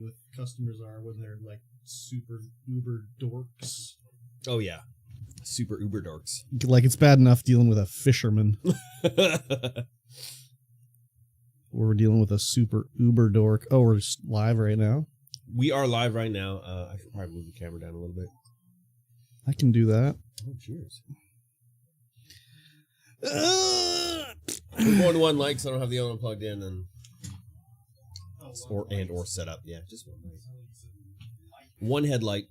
with customers are when they're like super uber dorks. Oh yeah, super uber dorks. Like it's bad enough dealing with a fisherman. Or we're dealing with a super uber dork. Oh, we're just live right now? We are live right now. I should probably move the camera down a little bit. I can do that. Oh, cheers. We're going to one light, so I don't have the other one plugged in and or set up. Yeah, just one light. One headlight.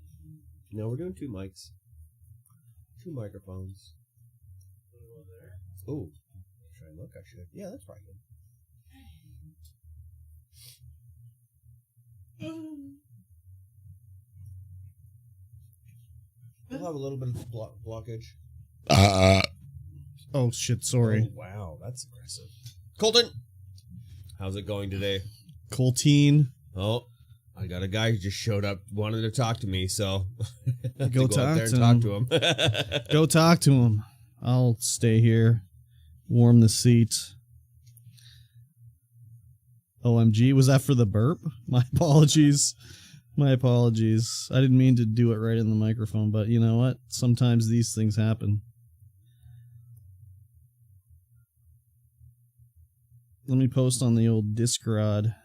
No, we're doing two mics. Two microphones. Oh, try and look. I should. Yeah, that's probably good. We'll have a little bit of blockage. Oh shit! Sorry. Oh, wow, that's aggressive. Colton, how's it going today? Colteen. Oh, I got a guy who just showed up, wanted to talk to me, so go talk out there and talk to him. Go talk to him. I'll stay here, warm the seat. OMG, was that for the burp? My apologies. My apologies. I didn't mean to do it right in the microphone, but you know what? Sometimes these things happen. Let me post on the old Discord.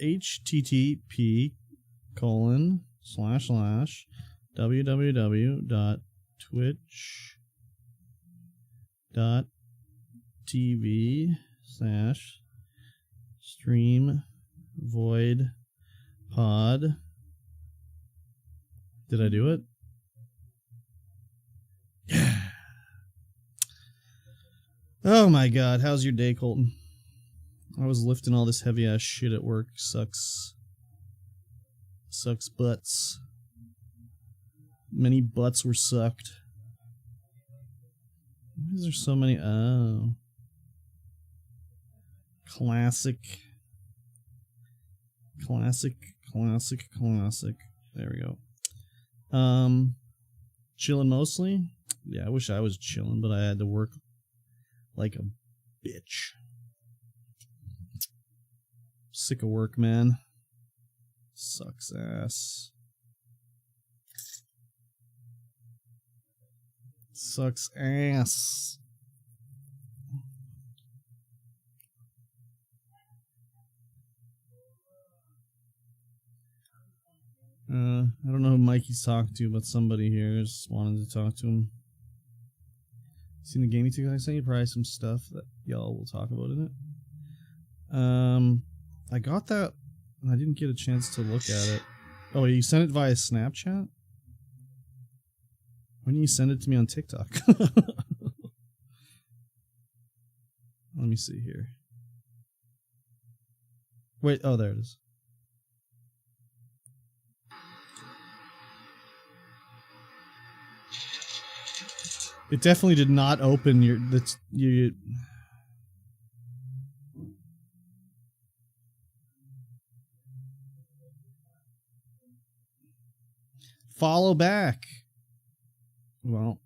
http://www.twitch.tv/StreamVoid.pod. Did I do it? Oh my god, how's your day, Colton? I was lifting all this heavy ass shit at work. Sucks. Sucks butts. Many butts were sucked. Why is there so many? Oh. Classic. Classic. There we go. Chilling mostly? Yeah, I wish I was chilling, but I had to work like a bitch. Sick of work, man. Sucks ass. Sucks ass. I don't know who Mikey's talking to, but somebody here just wanted to talk to him. Seen the gaming ticket I sent you? Probably some stuff that y'all will talk about in it. I got that and I didn't get a chance to look at it. Oh, you sent it via Snapchat? Why didn't you send it to me on TikTok? Let me see here. Wait, oh, there it is. It definitely did not open your... Follow back. Well.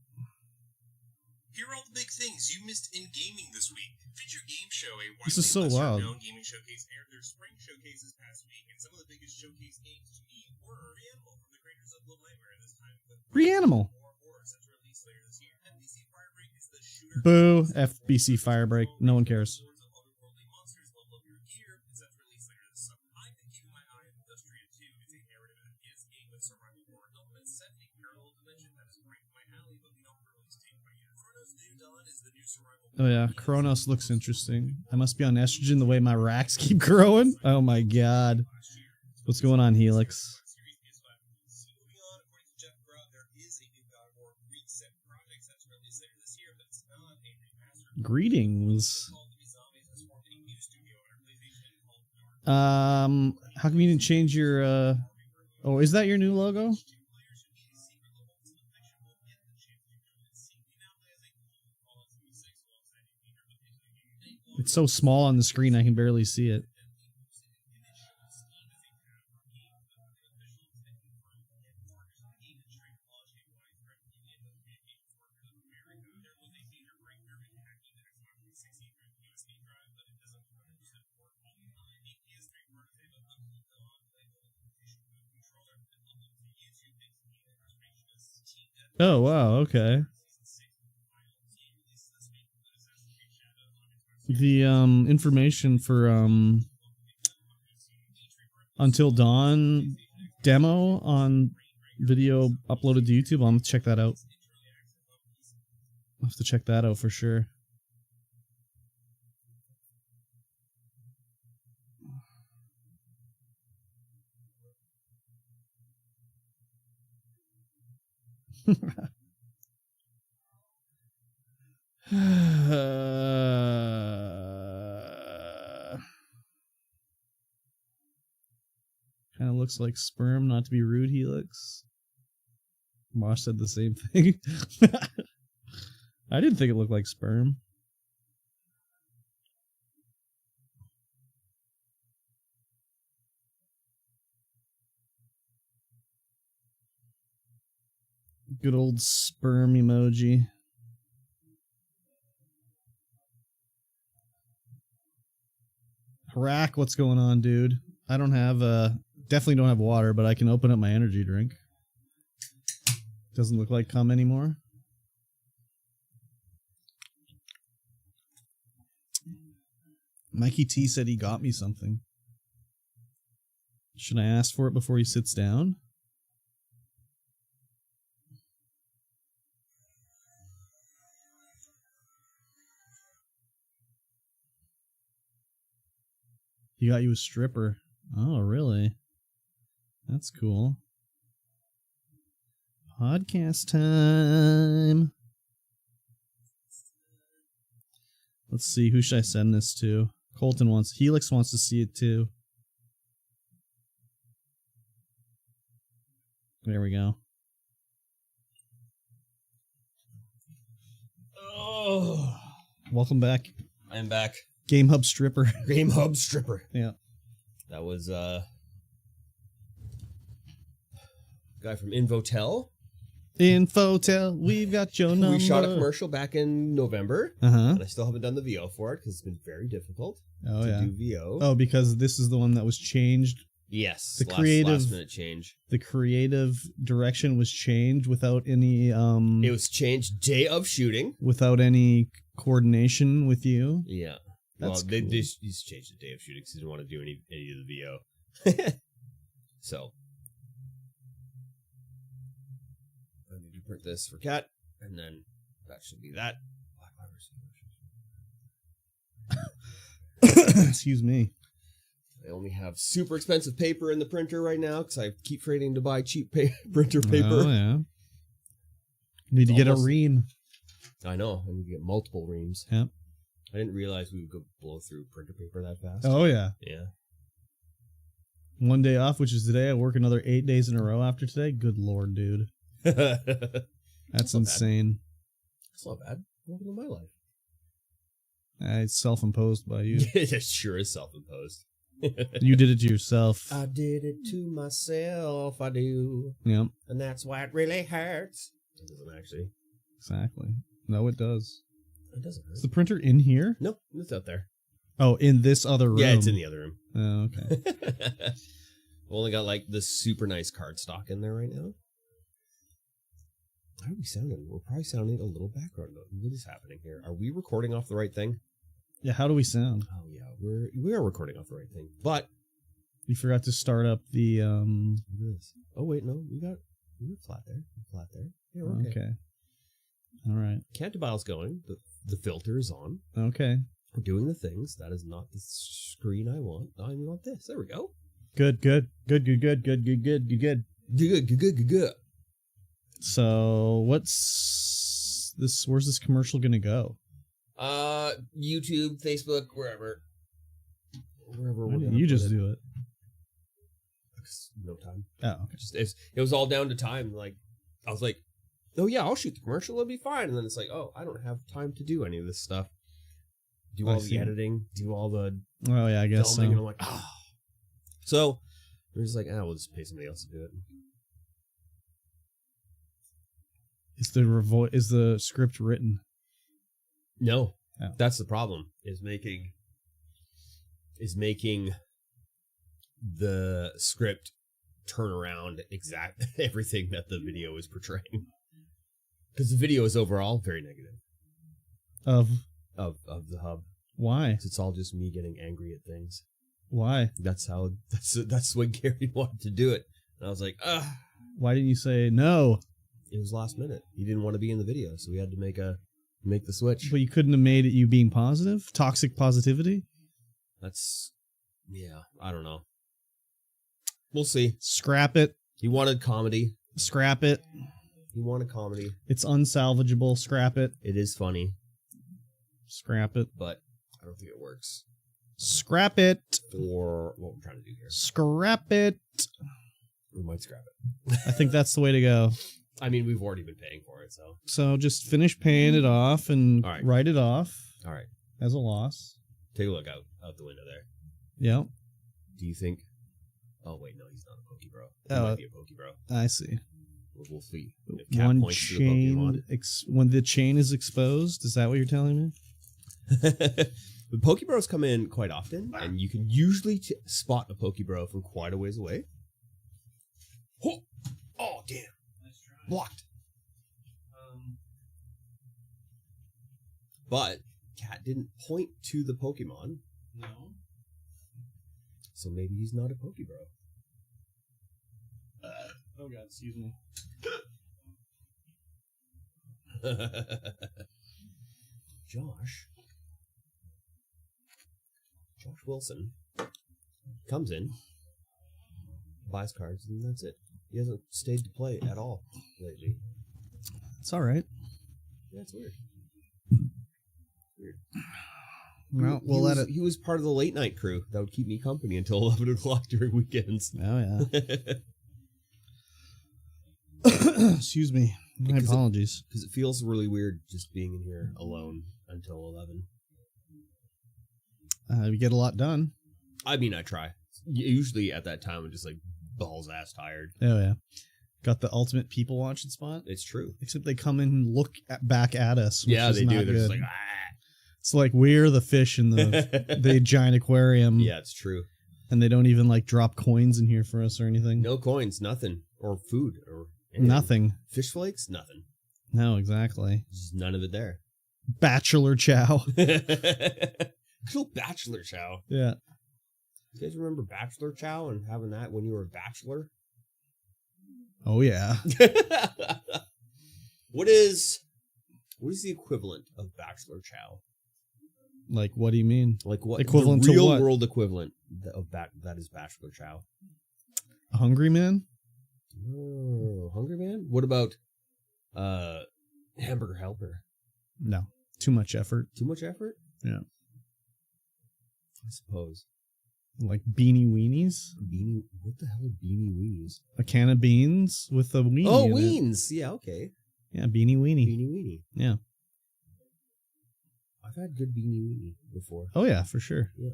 Here are all the big things you missed in gaming this week. Feature Game Show, a This is so loud. known gaming showcase, aired their spring showcase this past week, and some of the biggest showcase games to me were Reanimal from the creators of Little Nightmare this time. Reanimal. Boo, FBC Firebreak. No one cares. Oh yeah, Kronos looks interesting. I must be on estrogen the way my racks keep growing. Oh my god. What's going on, Helix? Greetings. How come you didn't change your oh, is that your new logo? It's so small on the screen I can barely see it. Oh wow, okay. The information for Until Dawn demo on video uploaded to YouTube. I'm gonna check that out. I'll have to check that out for sure. Kind of looks like sperm, not to be rude, Helix. Mosh said the same thing. I didn't think it looked like sperm. Good old sperm emoji. Harak, what's going on, dude? I don't have definitely don't have water, but I can open up my energy drink. Doesn't look like cum anymore. Mikey T said he got me something. Should I ask for it before he sits down? He got you a stripper. Oh, really? That's cool. Podcast time. Let's see, who should I send this to? Colton wants, Helix wants to see it too. There we go. Oh, Welcome back. I'm back. Game Hub stripper. Game Hub stripper. Yeah. That was guy from Infotel. Infotel, we've got your number. We shot a commercial back in November, and I still haven't done the VO for it because it's been very difficult to do VO. Oh, because this is the one that was changed. Yes, the last minute change. The creative direction was changed without any. It was changed day of shooting, without any coordination with you. Yeah, that's well, cool. they just changed the day of shooting because they didn't want to do any of the VO. So I need to print this for Cat, and then that should be that. Excuse me. I only have super expensive paper in the printer right now because I keep forgetting to buy cheap printer paper. Oh, yeah. Need to get a ream. I know. I need to get multiple reams. Yep. I didn't realize we would go blow through printer paper that fast. Oh, yeah. Yeah. One day off, which is today. I work another 8 days in a row after today. Good Lord, dude. That's insane. That's not bad. Welcome to my life. It's self-imposed by you. It sure is self-imposed. You did it to yourself. I did it to myself, I do. Yep. And that's why it really hurts. It doesn't actually. Exactly. No, it does. It doesn't hurt. Is the printer in here? Nope, it's out there. Oh, in this other room? Yeah, it's in the other room. Oh, okay. I've only got like this super nice cardstock in there right now. How are we sounding? We're probably sounding a little background noise. What is happening here? Are we recording off the right thing? Yeah, how do we sound? Oh yeah, we are recording off the right thing. But you forgot to start up the this. Oh wait, no, we got flat there. Flat there. Yeah, we're okay. All right. Cantabile's going. The filter is on. Okay. We're doing the things. That is not the screen I want. I want this. There we go. Good. Good. So what's this? Where's this commercial gonna go? YouTube, Facebook, wherever we're gonna you just do it. No time. Oh, okay. It was all down to time. Like I was like, oh yeah, I'll shoot the commercial. It'll be fine. And then it's like, oh, I don't have time to do any of this stuff. Do all the editing. Do all the. Oh yeah, I guess filming, so. And I'm like, ah. Oh. So we're just like, we'll just pay somebody else to do it. Is the script written? No, oh. That's the problem. Is making the script turn around everything that the video is portraying. Because the video is overall very negative Of of the hub. why? It's all just me getting angry at things. Why? That's when Gary wanted to do it. And I was like, ugh. Why didn't you say no? It was last minute. He didn't want to be in the video, so we had to make the switch. But you couldn't have made it you being positive? Toxic positivity? I don't know. We'll see. Scrap it. He wanted comedy. Scrap it. He wanted comedy. It's unsalvageable. Scrap it. It is funny, Scrap it. but I don't think it works Scrap it. for what we're trying to do here. Scrap it. We might scrap it. I think that's the way to go. I mean, we've already been paying for it, so. So just finish paying it off and All right. write it off All right. as a loss. Take a look out the window there. Yep. Do you think... Oh, wait, no, he's not a Pokebro. He Oh, might be a Pokebro. I see. We'll see. If Cat One points to the chain, when the chain is exposed, is that what you're telling me? Pokemon. The Pokebros come in quite often, and you can usually spot a Pokebro from quite a ways away. Oh, damn. Blocked. But Cat didn't point to the Pokemon, No. so maybe he's not a Pokebro. Oh God, excuse me. Josh Wilson comes in, buys cards, and that's it. He hasn't stayed to play at all lately. It's all right. Yeah, it's weird. Well, we'll let it. He was part of the late night crew that would keep me company until 11 o'clock during weekends. Oh yeah. Excuse me. My apologies. Because it feels really weird just being in here alone until 11. You get a lot done. I mean, I try. Usually at that time, I'm just like balls ass tired. Oh yeah. Got the ultimate people watching spot. It's true. Except they come in and look back at us. Which Yeah, is they do. not They're just good. like, It's like we're the fish in the giant aquarium. Yeah, it's true. And they don't even like drop coins in here for us or anything. No coins, nothing. Or food, or anything. Nothing. Fish flakes, nothing. No, exactly. Just none of it there. Bachelor chow. Good old Bachelor Chow. Yeah. You guys remember Bachelor Chow and having that when you were a bachelor? Oh yeah. What is the equivalent of Bachelor Chow? Like, what do you mean? Like what Equivalent the to real what? world equivalent of that is Bachelor Chow. A hungry man? Oh, Hungry Man? What about Hamburger Helper? No. Too much effort. Too much effort? Yeah. I suppose. Like beanie weenies? What the hell are beanie weenies? A can of beans with a weenie. Oh, in it. weens. Yeah, okay. Yeah, beanie weenie. Beanie weenie. Yeah. I've had good beanie weenie before. Oh yeah, for sure. Yeah.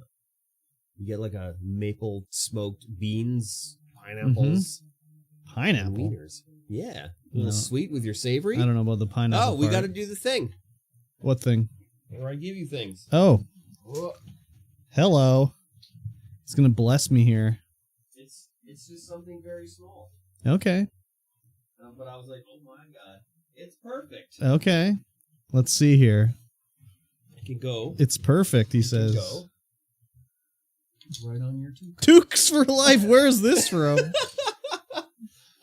You get like a maple smoked beans, pineapples, and Pineapple. wieners. Yeah. A little No. sweet with your savory. I don't know about the pineapple. Oh, we part. got to do the thing. What thing? Where I give you things. Oh. Hello. It's gonna bless me here. It's just something very small. Okay. But I was like, oh my god, it's perfect. Okay. Let's see here. I can go. It's perfect, he It can says. go right on your tooth. Tukes for life. Where is this from?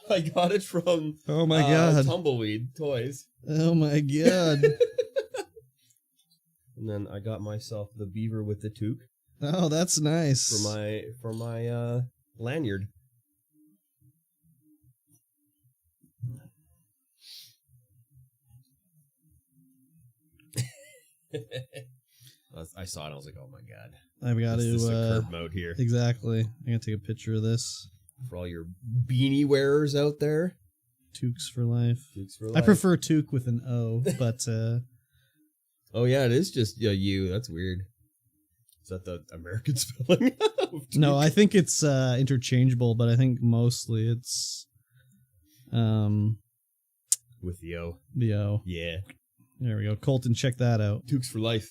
I got it from Oh my god. Tumbleweed Toys. Oh my god. And then I got myself the beaver with the toque Oh, that's nice. for my lanyard. I saw it and I was like, oh my god. I've got This is a to curb mode here. exactly. I gotta take a picture of this. For all your beanie wearers out there. Tukes for life. Tukes for I life. prefer toque with an O, but Oh yeah, it is just you. That's weird. Is that the American spelling? of no, toque? I think it's interchangeable, but I think mostly it's With the O. the O. Yeah. There we go. Colton, check that out. Tukes for life.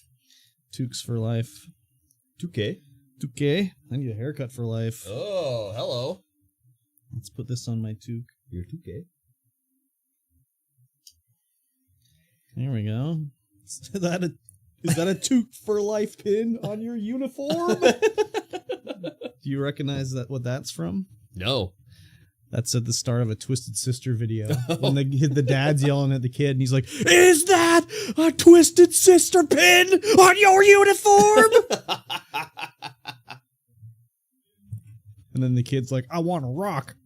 Tukes for life. 2K. Tuque. I need a haircut for life. Oh, hello. Let's put this on my toque. You're 2K. There we go. Is that a Toot for Life pin on your uniform? Do you recognize what that's from? No. That's at the start of a Twisted Sister video. When the dad's yelling at the kid, and he's like, "Is that a Twisted Sister pin on your uniform?" And then the kid's like, "I want to rock."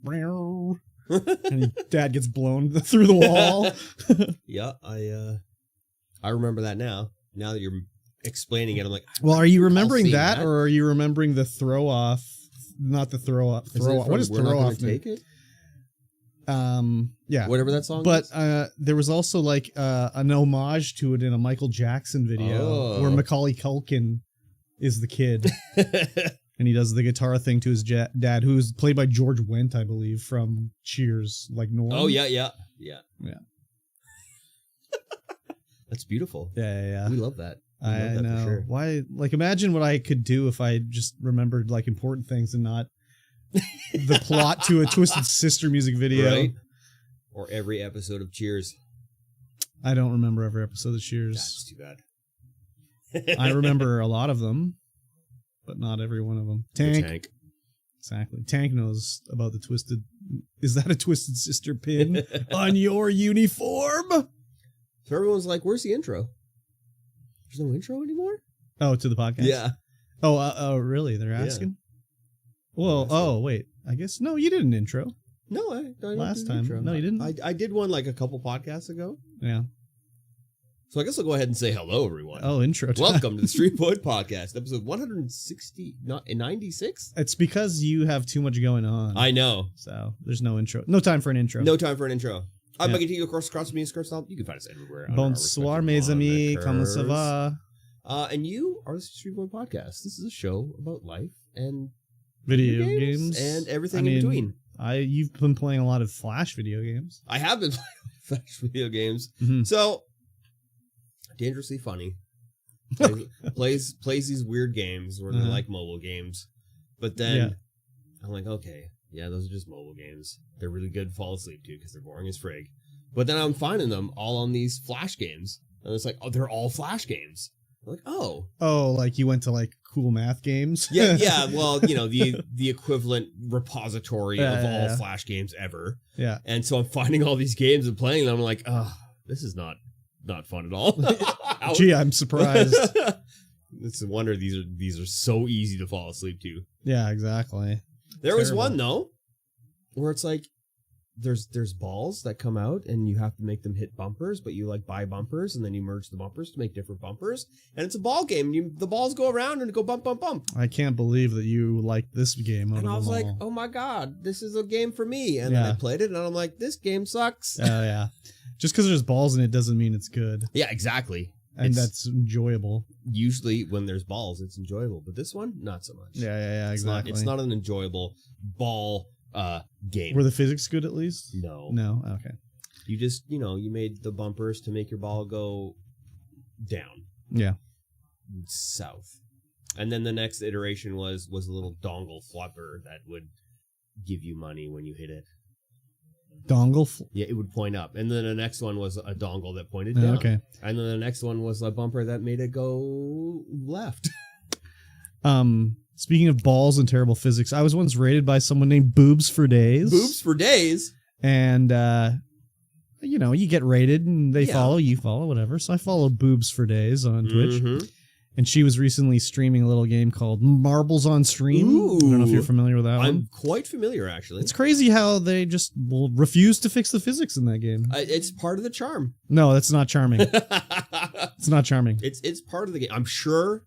And dad gets blown through the wall. Yeah, I remember that now. Now that you're explaining it, I'm like, well, are you remembering that, or are you remembering the throw off? Not the throw off. What is throw off? Take it. Yeah, whatever that song. But is. There was also like an homage to it in a Michael Jackson video where Macaulay Culkin is the kid. And he does the guitar thing to his dad, who is played by George Wendt, I believe, from Cheers, like Norm. Oh, yeah. That's beautiful. Yeah. We love that. I love that know. for sure. Why? Like, imagine what I could do if I just remembered like important things and not the plot to a Twisted Sister music video. Right? Or every episode of Cheers. I don't remember every episode of Cheers. That's too bad. I remember a lot of them, but not every one of them. Tank. Exactly. Tank knows about the Twisted. Is that a Twisted Sister pin on your uniform? So everyone's like, "Where's the intro?" There's no intro anymore? Oh, to the podcast? Yeah. Oh, really? They're asking? Yeah. Well, wait. I guess, no, you did an intro. No, I last time. Intro. No, you didn't? I did one like a couple podcasts ago. Yeah. So I guess I'll go ahead and say hello, everyone. Oh, intro time. Welcome to the StreamVoid podcast, episode 96? It's because you have too much going on. I know. So there's no intro. No time for an intro. No time for an intro. I'm Maggie T, across me, you can find us everywhere. Bonsoir, mes amis. Comment ça va? And you are the StreamVoid podcast. This is a show about life and video games and everything in between. You've been playing a lot of Flash video games. I have been playing Flash video games. Mm-hmm. So, Dangerously Funny plays these weird games where they're like mobile games. But then I'm like, okay, yeah, those are just mobile games. They're really good to fall asleep to because they're boring as frig. But then I'm finding them all on these Flash games. And it's like, oh, they're all Flash games. I'm like, oh. Oh, like you went to like cool math games? Yeah, well, you know, the equivalent repository of all Flash games ever. Yeah. And so I'm finding all these games and playing them. I'm like, oh, this is not fun at all. Gee, I'm surprised. It's a wonder these are so easy to fall asleep to. Yeah, exactly. There was one though where it's like there's balls that come out and you have to make them hit bumpers, but you like buy bumpers and then you merge the bumpers to make different bumpers, and it's a ball game. The balls go around and go bump bump bump. I can't believe that you like this game. And I was like, oh my god, this is a game for me. And then I played it and I'm like, this game sucks. Oh yeah. Just because there's balls in it doesn't mean it's good. Yeah, exactly. And that's enjoyable. Usually when there's balls, it's enjoyable. But this one, not so much. Yeah, exactly. It's not an enjoyable ball game. Were the physics good at least? No. Okay. You just, you made the bumpers to make your ball go down. Yeah. South. And then the next iteration was a little dongle flopper that would give you money when you hit it. Dongle? Yeah, it would point up. And then the next one was a dongle that pointed down. Okay. And then the next one was a bumper that made it go left. Speaking of balls and terrible physics, I was once rated by someone named Boobs for Days. Boobs for Days? And, you get rated and they follow, you follow, whatever. So I followed Boobs for Days on Twitch. Mm-hmm. And she was recently streaming a little game called Marbles on Stream. Ooh. I don't know if you're familiar with that one. I'm quite familiar, actually. It's crazy how they just will refuse to fix the physics in that game. It's part of the charm. No, that's not charming. It's not charming. It's part of the game. I'm sure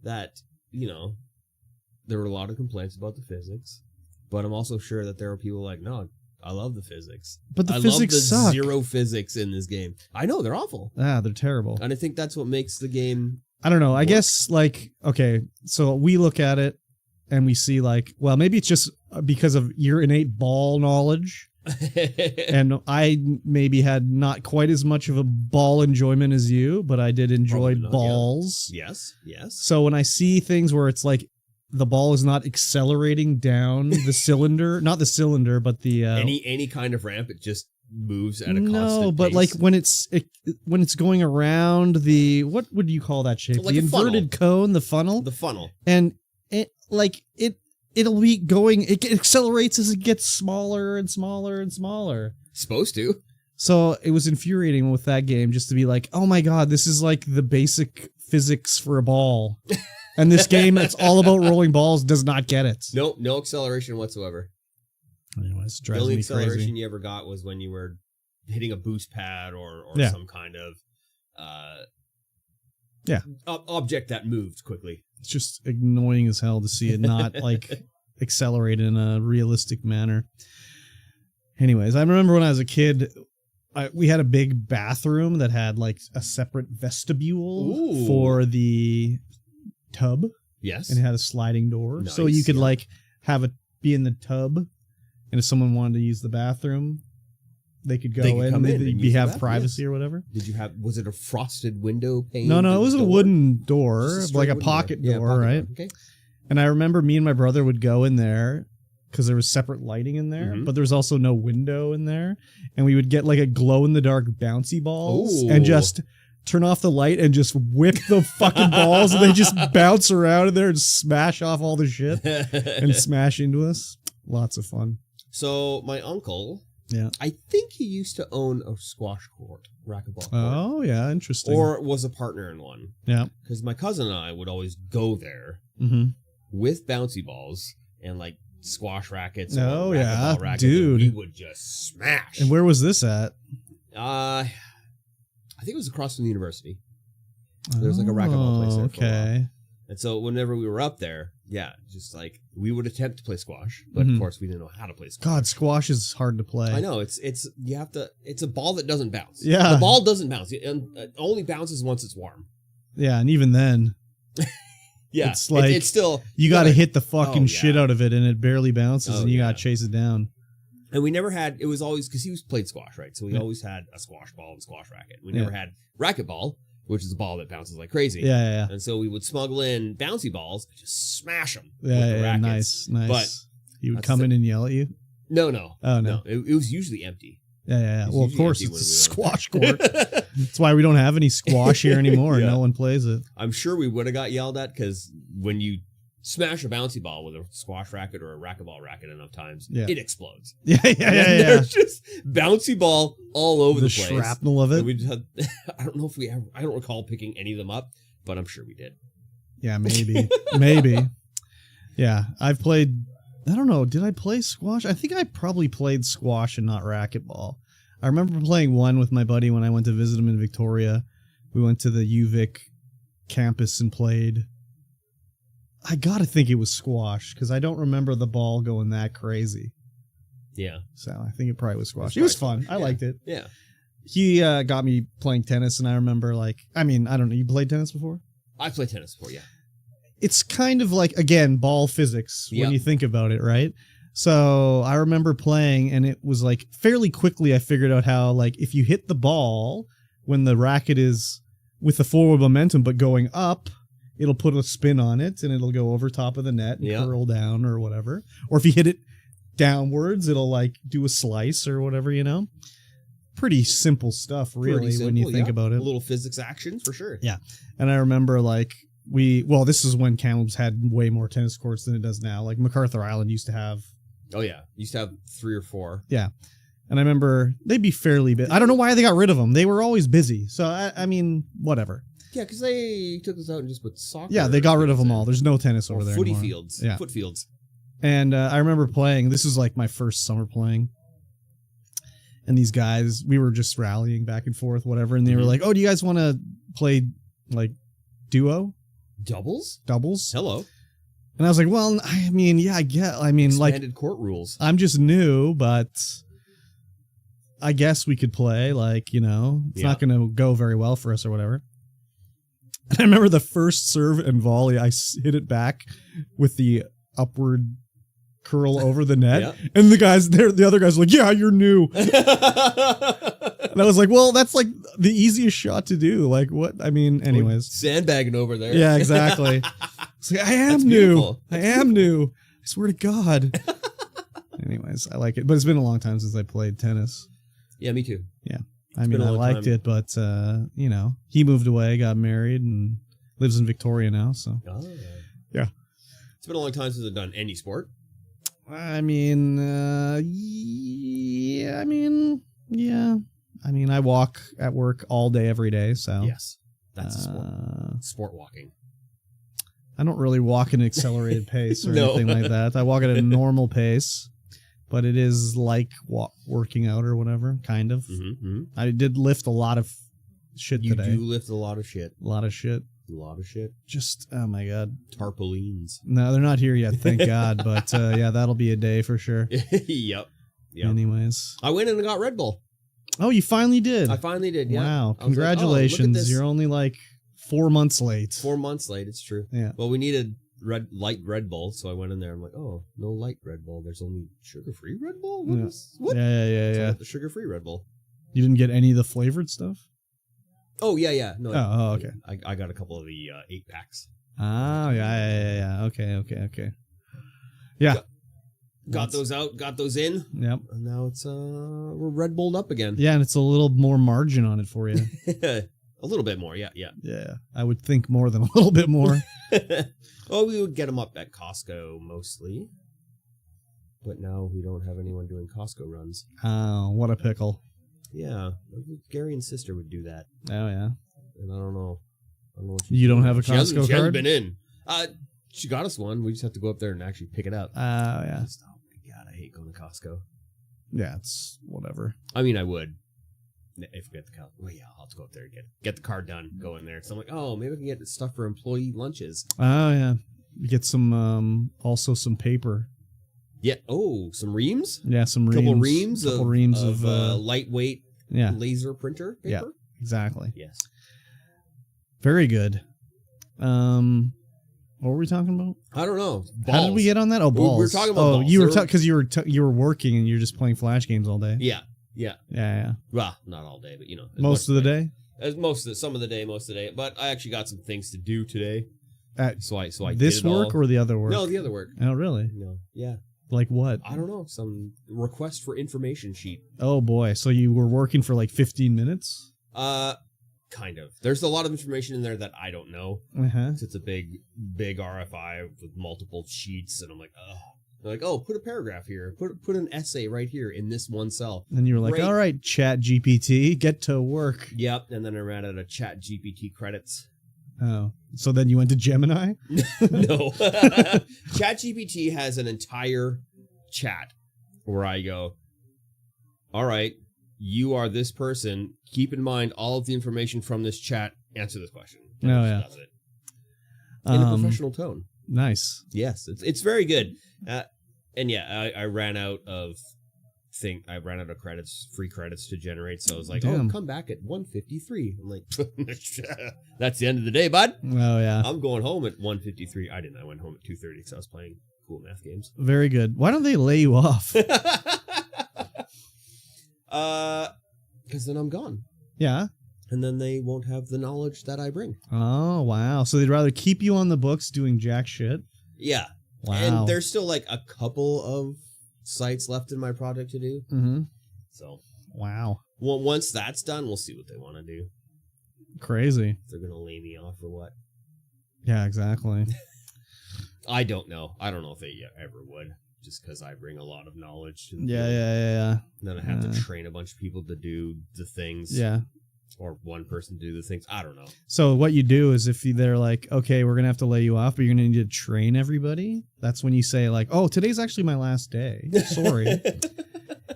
that, there were a lot of complaints about the physics, but I'm also sure that there are people like, no, I love the physics. But the physics suck. Zero physics in this game. I know, they're awful. They're terrible. And I think that's what makes the game... I don't know. I guess, okay, so we look at it and we see, well, maybe it's just because of your innate ball knowledge. And I maybe had not quite as much of a ball enjoyment as you, but I did enjoy balls. Yeah. Yes. So when I see things where it's like the ball is not accelerating down the cylinder, not the cylinder, but the... any kind of ramp, it just moves at a constant No, but pace. like when it's going around the, what would you call that shape? Like the a funnel. inverted cone, the funnel. The funnel. And it'll be going, it accelerates as it gets smaller and smaller and smaller. Supposed to. So it was infuriating with that game just to be like, oh my god, this is like the basic physics for a ball. And this game that's all about rolling balls does not get it. Nope, no acceleration whatsoever. Anyways, it The drives only me acceleration crazy. you ever got was when you were hitting a boost pad or Yeah. some kind of Yeah. object that moved quickly. It's just annoying as hell to see it not like accelerate in a realistic manner. Anyways, I remember when I was a kid, we had a big bathroom that had like a separate vestibule Ooh. for the tub, Yes. and it had a sliding door, so Nice, you could yeah. like have it be in the tub, and if someone wanted to use the bathroom, they could go They could in, come in and and use the have bathroom, privacy yes. or whatever. Did you have? Was it a frosted window pane? No, it was a door? wooden door, Just like a straight wooden pocket Yeah, door, pocket right? Okay. And I remember me and my brother would go in there because there was separate lighting in there, Mhm. but there was also no window in there. And we would get like a glow in the dark bouncy balls Ooh. and just turn off the light and just whip the fucking balls, and they just bounce around in there and smash off all the shit and smash into us. Lots of fun. So my uncle, Yeah. I think he used to own a squash court, racquetball court, Oh, yeah. Interesting. or was a partner in one. yeah. Because my cousin and I would always go there Mm-hmm. with bouncy balls and like squash rackets. Or Oh, racquetball yeah, rackets, and dude. we would just smash. And where was this at? I think it was across from the university. There was like a racquetball place there for a while. Okay. And so whenever we were up there, yeah, just like we would attempt to play squash, but Mhm. of course we didn't know how to play squash. God, squash is hard to play. I know it's you have to. It's a ball that doesn't bounce. Yeah. the ball doesn't bounce. It only bounces once it's warm. Yeah, and even then, Yeah, It's like it's still you got to hit the fucking Oh, shit yeah. out of it, and it barely bounces, Oh, and you yeah. got to chase it down. And we never had. It was always because he was played squash, right? So we Yeah. always had a squash ball and squash racket. We Yeah. never had racquetball, which is a ball that bounces like crazy. Yeah, yeah, And so we would smuggle in bouncy balls, and just smash them yeah. with Yeah, the yeah, rackets. nice. But He would that's come the- in and yell at you. No. Oh, no. It was usually empty. Yeah, yeah. It's Well, of usually course, empty it's a when we went squash court. That's why we don't have any squash here anymore. Yeah. No one plays it. I'm sure we would have got yelled at because when you smash a bouncy ball with a squash racket or a racquetball racket enough times, Yeah. it explodes. Yeah, yeah, And yeah, yeah. There's just bouncy ball all over The the place. shrapnel of And it. we just had, I don't know if we ever, I don't recall picking any of them up, but I'm sure we did. Yeah, maybe. Maybe. Yeah, I've played. I don't know. Did I play squash? I think I probably played squash and not racquetball. I remember playing one with my buddy when I went to visit him in Victoria. We went to the UVic campus and played. I gotta think it was squash because I don't remember the ball going that crazy. Yeah. So I think it probably was squash. It's It was probably fun. squash, I yeah. liked it. Yeah. He got me playing tennis, and I remember I don't know. You played tennis before? I played tennis before, yeah. It's kind of like, again, ball physics when Yep. you think about it, right? So I remember playing, and it was like fairly quickly I figured out how, like, if you hit the ball when the racket is with the forward momentum but going up, it'll put a spin on it and it'll go over top of the net and Yep. curl down or whatever. Or if you hit it downwards, it'll like do a slice or whatever, you know? Pretty simple stuff, really, Pretty when you simple, think yeah. about it. Little physics actions for sure. Yeah. And I remember like this is when Kamloops had way more tennis courts than it does now. Like MacArthur Island used to have, Oh, yeah. Used to have 3 or 4. and I remember they'd be fairly busy. I don't know why they got rid of them. They were always busy. So I mean, whatever. Yeah, because they took us out and just put soccer. Yeah, they got rid of them fields all. in. There's no tennis Or over there footy anymore. fields. Yeah. Foot fields. And I remember playing. This was like my first summer playing. And these guys, we were just rallying back and forth, whatever. And they were Mhm. like, "Oh, do you guys want to play like doubles?" Doubles? Hello. And I was like, "Well, I mean, yeah, I get. I mean, like, Expanded court rules. I'm just new, but I guess we could play. Like, you know, it's not going to go very well for us or whatever." And I remember the first serve and volley, I hit it back with the upward curl over the net, Yeah. and the other guys were like, "Yeah, you're new." And I was like, "Well, that's like the easiest shot to do. Like, what? I mean, anyways." Sandbagging over there. Yeah, exactly. It's like, I am That's new. beautiful. I am new. I swear to God. Anyways, I like it, but it's been a long time since I played tennis. Yeah, me too. Yeah. I mean, I liked it, but, you know, he moved away, got married, and lives in Victoria now, so. Oh. Yeah. It's been a long time since I've done any sport. I mean, yeah. I mean, I walk at work all day, every day, so. Yes. That's a sport. Sport walking. I don't really walk at an accelerated pace or anything like that. I walk at a normal pace, but it is like working out or whatever, kind of. Mm-hmm. I did lift a lot of shit today. You do lift a lot of shit. A lot of shit. A lot of shit. Just, oh my God. Tarpaulins. No, they're not here yet, thank God. But yeah, that'll be a day for sure. Yep. Anyways. I went and got Red Bull. Oh, you finally did? I finally did, yeah. Wow. Congratulations. Like, you're only like 4 months late. 4 months late, it's true. Yeah. Well, we needed light Red Bull, so I went in there. I'm like, oh, no light Red Bull. There's only sugar-free Red Bull? What? Yeah. The sugar-free Red Bull. You didn't get any of the flavored stuff? Oh, yeah. No, okay. I got a couple of the 8-packs. Oh, yeah. Okay. Yeah. Got those out, got those in. Yep. And now it's we're Red Bulled up again. Yeah, and it's a little more margin on it for you. A little bit more, yeah. Yeah, I would think more than a little bit more. Well, we would get them up at Costco mostly. But now we don't have anyone doing Costco runs. Oh, what a pickle. Yeah, Gary and sister would do that. Oh, yeah. And I don't know what you don't have a Costco card? She hasn't been in. She got us one. We just have to go up there and actually pick it up. Oh, yeah. Oh, my God, I hate going to Costco. Yeah, it's whatever. I mean, I would. If we get the card. Well, yeah, I'll have to go up there and get the card done, go in there. So I'm like, oh, maybe I can get stuff for employee lunches. Oh, yeah. Get some, also some paper. Yeah. Oh, some reams? Yeah, some reams. Couple reams of lightweight laser printer paper? Yeah, exactly. Yes. Very good. What were we talking about? I don't know. Balls. How did we get on that? Oh, balls. We were talking about balls. You were because you were working and you're just playing Flash games all day. Yeah. Well, not all day, but you know, most of the day. Some of the day. But I actually got some things to do today. So I this did it work all. Or the other work? No, the other work. Oh, really? No. Yeah. Like what? I don't know. Some request for information sheet. Oh boy! So you were working for like 15 minutes? Kind of. There's a lot of information in there that I don't know. It's a big RFI with multiple sheets, and I'm like, oh. They're like, oh, put a paragraph here. Put an essay right here in this one cell. And you were like, all right, Chat GPT, get to work. Yep. And then I ran out of Chat GPT credits. Oh, so then you went to Gemini? No. Chat GPT has an entire chat where I go, all right, you are this person. Keep in mind all of the information from this chat. Answer this question. And does it. In a professional tone. Nice. Yes, it's very good. And yeah, I ran out of credits, free credits to generate. So I was like, oh, come back at 1:53. I'm like, that's the end of the day, bud. Oh yeah. I'm going home at 1:53. I didn't. I went home at 2:30 because I was playing cool math games. Very good. Why don't they lay you off? Because then I'm gone. Yeah. And then they won't have the knowledge that I bring. Oh, wow. So they'd rather keep you on the books doing jack shit? Yeah. Wow. And there's still like a couple of sites left in my project to do. Mm-hmm. So. Wow. Well, once that's done, we'll see what they want to do. Crazy. If they're going to lay me off or what. Yeah, exactly. I don't know. I don't know if they ever would. Just because I bring a lot of knowledge to the Yeah. And then I have to train a bunch of people to do the things. Yeah. Or one person to do the things. I don't know. So what you do is if they're like, okay, we're going to have to lay you off, but you're going to need to train everybody. That's when you say like, oh, today's actually my last day. Sorry.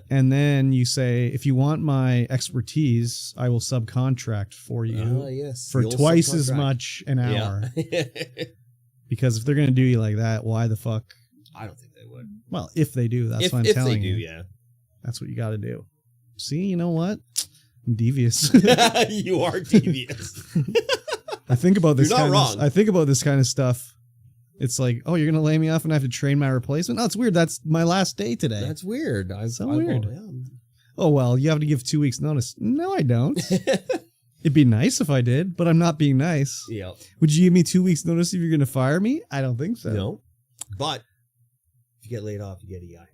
And then you say, if you want my expertise, I will subcontract for you for twice as much an hour. Yeah. Because if they're going to do you like that, why the fuck? I don't think they would. Well, if they do, that's what I'm telling you. If they do, yeah. That's what you got to do. See, you know what? I'm devious. You are devious. I think about this. You're not wrong. I think about this kind of stuff. It's like, oh, you're gonna lay me off and I have to train my replacement. Oh, it's weird. That's my last day today. That's weird. Weird. Oh well, you have to give 2 weeks notice. No, I don't. It'd be nice if I did, but I'm not being nice. Yeah. Would you give me 2 weeks notice if you're gonna fire me? I don't think so. No. But if you get laid off, you get EI.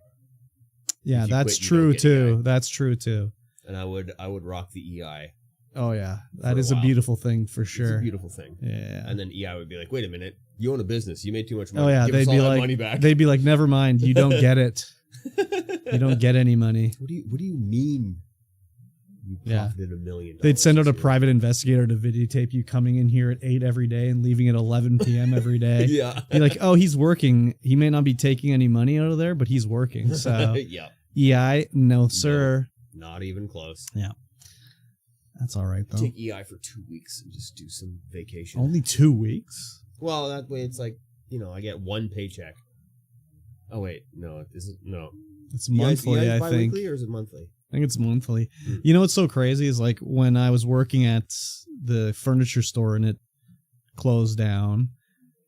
Yeah, that's true too. That's true too. and I would rock the EI. Oh yeah, that is a beautiful thing for sure. It's a beautiful thing. Yeah. And then EI would be like, "Wait a minute, you own a business. You made too much money. Oh yeah, Give us all that money back." They'd be like, "Never mind, you don't get it. You don't get any money." What do you mean? You profited $1 million. They'd send out a private investigator to videotape you coming in here at 8 every day and leaving at 11 p.m. every day. Yeah. Be like, "Oh, he's working. He may not be taking any money out of there, but he's working." So yeah. EI, no sir. No, not even close. Yeah. That's all right though. Take EI for 2 weeks and just do some vacation. Only 2 weeks? Well, that way it's like, I get one paycheck. Oh wait, no, no. It's monthly, EI's I think. bi-weekly or is it monthly? I think it's monthly. You know what's so crazy is like when I was working at the furniture store and it closed down,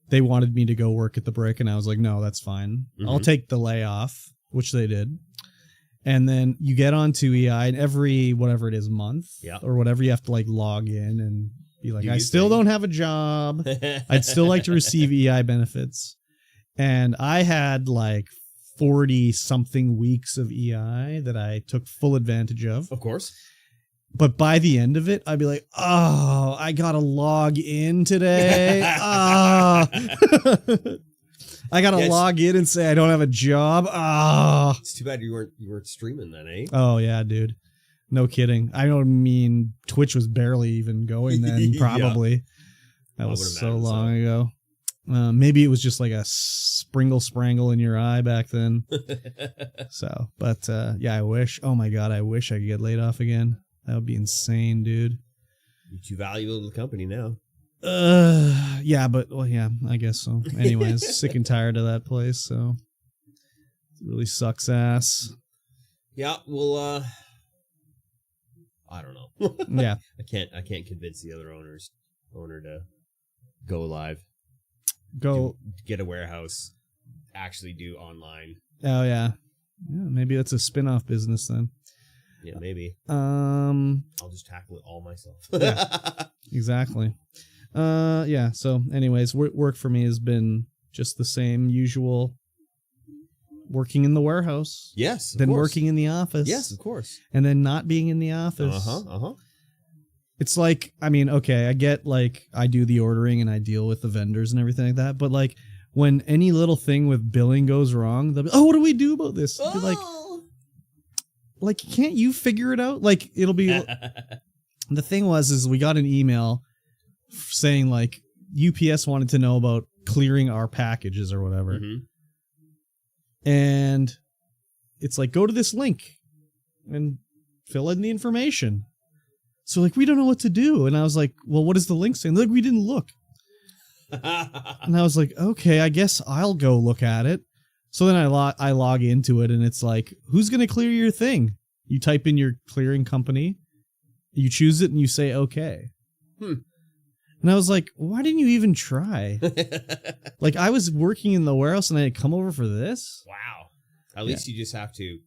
they wanted me to go work at the Brick and I was like, no, that's fine. I'll take the layoff, which they did. And then you get onto EI and every whatever it is month or whatever, you have to like log in and be like, I still don't have a job. I'd still like to receive EI benefits. And I had like 40 something weeks of EI that I took full advantage of. Of course. But by the end of it, I'd be like, oh, I got to log in today. I gotta log in and say I don't have a job. It's too bad you weren't streaming then, eh? Oh yeah, dude. No kidding. I don't mean Twitch was barely even going then. Probably that was so long ago. Maybe it was just like a sprangle in your eye back then. So, but yeah, I wish. Oh my god, I wish I could get laid off again. That would be insane, dude. You're too valuable to the company now. Yeah, but well, yeah, I guess so. Anyways, sick and tired of that place, so it really sucks ass. Yeah, well, I don't know. Yeah, I can't convince the other owner to go live, get a warehouse, actually do online. Oh yeah, maybe that's a spin-off business then. Yeah, maybe. I'll just tackle it all myself. Yeah, exactly. Yeah, so anyways, work for me has been just the same usual working in the warehouse. Yes, then working in the office. Yes, of course. And then not being in the office. It's like, I mean, okay, I get like I do the ordering and I deal with the vendors and everything like that, but like when any little thing with billing goes wrong, they'll be, oh, what do we do about this? Be like, can't you figure it out? Like, it'll be the thing is we got an email saying like UPS wanted to know about clearing our packages or whatever. And it's like, go to this link and fill in the information. So like, we don't know what to do. And I was like, well, what is the link saying? Like, we didn't look. And I was like, okay, I guess I'll go look at it. So then I log into it and it's like, who's going to clear your thing? You type in your clearing company, you choose it and you say, okay. And I was like, why didn't you even try? Like, I was working in the warehouse and I had come over for this. Wow. At least you just have to,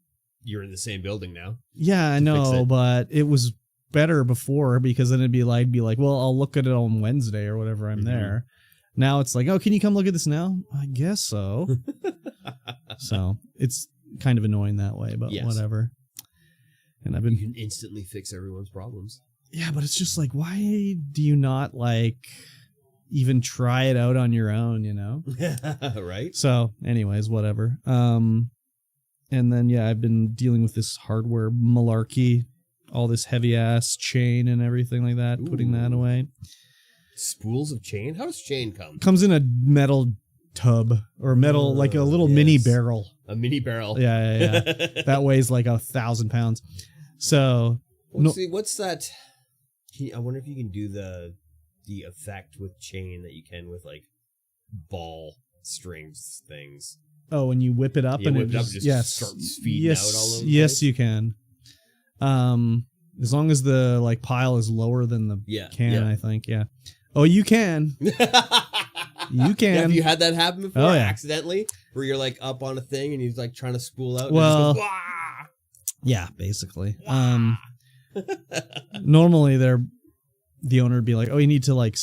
you're in the same building now. Yeah, I know, but it was better before because then I'd be like, well, I'll look at it on Wednesday or whatever I'm there. Now it's like, oh, can you come look at this now? I guess so. So it's kind of annoying that way, but whatever. And you can instantly fix everyone's problems. Yeah, but it's just like, why do you not like even try it out on your own, you know? Right. So anyways, whatever. And then, yeah, I've been dealing with this hardware malarkey, all this heavy ass chain and everything like that, putting that away. Spools of chain? How does chain come? Comes in a metal tub or metal, like a little mini barrel. A mini barrel. Yeah. That weighs like 1,000 pounds. So, what's that? I wonder if you can do the effect with chain that you can with like ball strings things. Oh, and you whip it up and it just starts feeding out all over the yes, place? you can. As long as the like pile is lower than the can, I think. Yeah. Oh, you can. You can. Have you had that happen before? Oh, yeah. Accidentally, where you're like up on a thing and he's like trying to spool out. Well, and yeah, basically. Normally, the owner would be like, "Oh, you need to like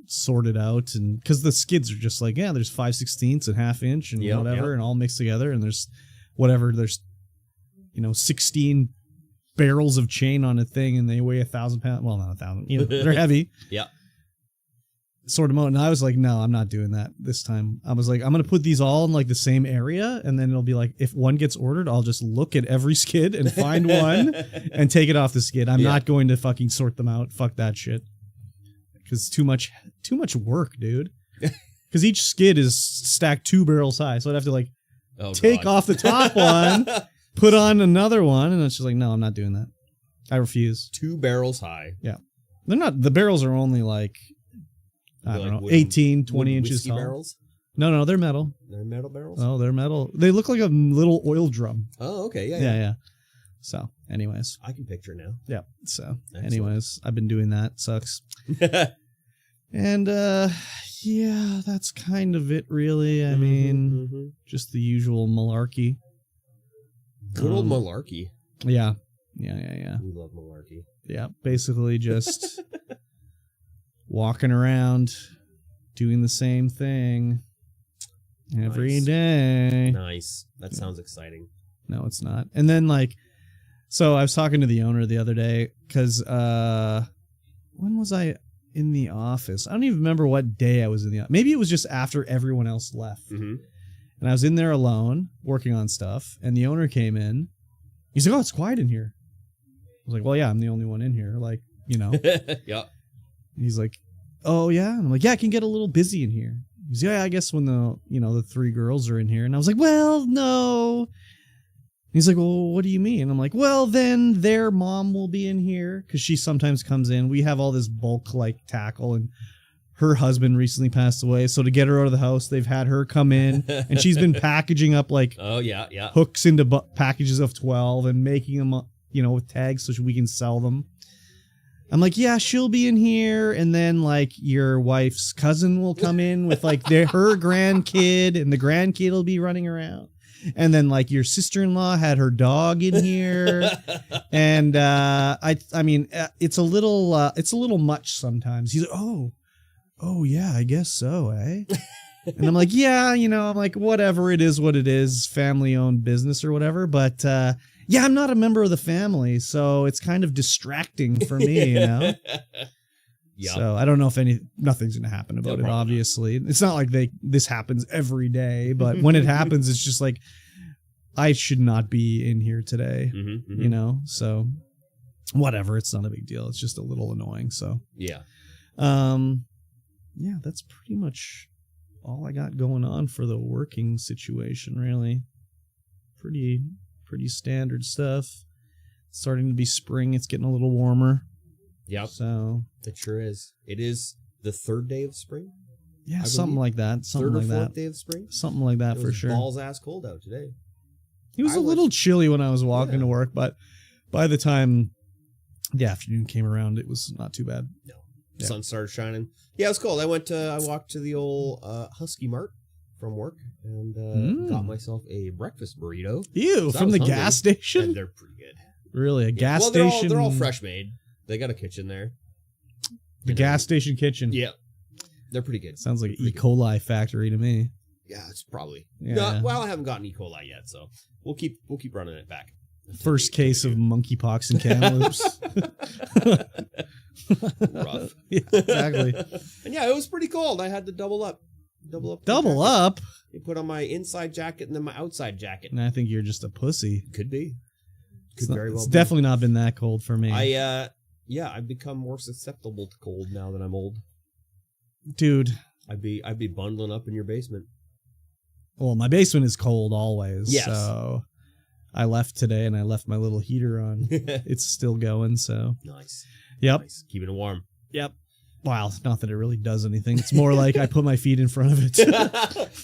sort it out," and because the skids are just like, yeah, there's 5/16 and 1/2 inch and whatever, and all mixed together, and there's 16 barrels of chain on a thing and they weigh 1,000 pounds. Well, not 1,000. You know, they're heavy. Yeah. Sort them out. And I was like, no, I'm not doing that this time. I was like, I'm going to put these all in like the same area. And then it'll be like, if one gets ordered, I'll just look at every skid and find one and take it off the skid. I'm not going to fucking sort them out. Fuck that shit. Because too much work, dude. Because each skid is stacked 2 barrels high. So I'd have to like take off the top one, put on another one. And it's just like, no, I'm not doing that. I refuse. 2 barrels high. Yeah. They're not, the barrels are only like, I don't know, wooden, 18, 20 inches tall. Barrels? No, they're metal. They're metal barrels? Oh, they're metal. They look like a little oil drum. Oh, okay. Yeah. So, anyways. I can picture it now. Yeah. So, anyways, I've been doing that. Sucks. And, yeah, that's kind of it, really. I mean, just the usual malarkey. Good old malarkey. Yeah. We love malarkey. Yeah, basically just... walking around, doing the same thing every day. Nice. That sounds exciting. No, it's not. And then, like, so I was talking to the owner the other day because when was I in the office? I don't even remember what day I was in the office. Maybe it was just after everyone else left. And I was in there alone working on stuff, and the owner came in. He's like, oh, it's quiet in here. I was like, well, yeah, I'm the only one in here. Like, you know. Yeah. He's like, oh, yeah? And I'm like, yeah, it can get a little busy in here. He's like, yeah, I guess when the 3 girls are in here. And I was like, well, no. And he's like, well, what do you mean? And I'm like, well, then their mom will be in here because she sometimes comes in. We have all this bulk like tackle, and her husband recently passed away. So to get her out of the house, they've had her come in, and she's been packaging up like hooks into packages of 12 and making them, with tags so we can sell them. I'm like, yeah, she'll be in here, and then like your wife's cousin will come in with like her grandkid, and the grandkid will be running around, and then like your sister-in-law had her dog in here, and I mean, it's a little much sometimes. He's like, oh yeah, I guess so, eh? And I'm like, yeah, I'm like, whatever, it is what it is, family-owned business or whatever, but. Yeah, I'm not a member of the family, so it's kind of distracting for me, Yeah. So I don't know if nothing's going to happen about it, obviously. Not. It's not like this happens every day, but when it happens, it's just like, I should not be in here today, So whatever, it's not a big deal. It's just a little annoying, so. Yeah. Yeah, that's pretty much all I got going on for the working situation, really. Pretty standard stuff. It's starting to be spring. It's getting a little warmer. Yep. So it sure is. It is the 3rd day of spring. Yeah, something like that. Something like that. 3rd or 4th day of spring. Something like that for sure. Balls ass cold out today. It was a little chilly when I was walking to work, but by the time the afternoon came around, it was not too bad. No, the sun started shining. Yeah, it was cold. I walked to the old Husky Mart from work and got myself a breakfast burrito. Ew, from the gas station? And they're pretty good. Really? A gas station? They're all fresh made. They got a kitchen there. The gas station kitchen? Yeah. They're pretty good. Sounds like an E. coli factory to me. Yeah, it's probably. Yeah. No, well, I haven't gotten E. coli yet, so we'll keep running it back. First case of monkeypox in Kamloops. Rough. Yeah, exactly. And yeah, it was pretty cold. I had to double up. Double up? You put on my inside jacket and then my outside jacket. And I think you're just a pussy. Could be. It's definitely not been that cold for me. I've become more susceptible to cold now that I'm old. Dude. I'd be bundling up in your basement. Well, my basement is cold always. Yes. So I left today and I left my little heater on. It's still going, so. Nice. Yep. Nice. Keeping it warm. Yep. Wow, not that it really does anything. It's more like I put my feet in front of it.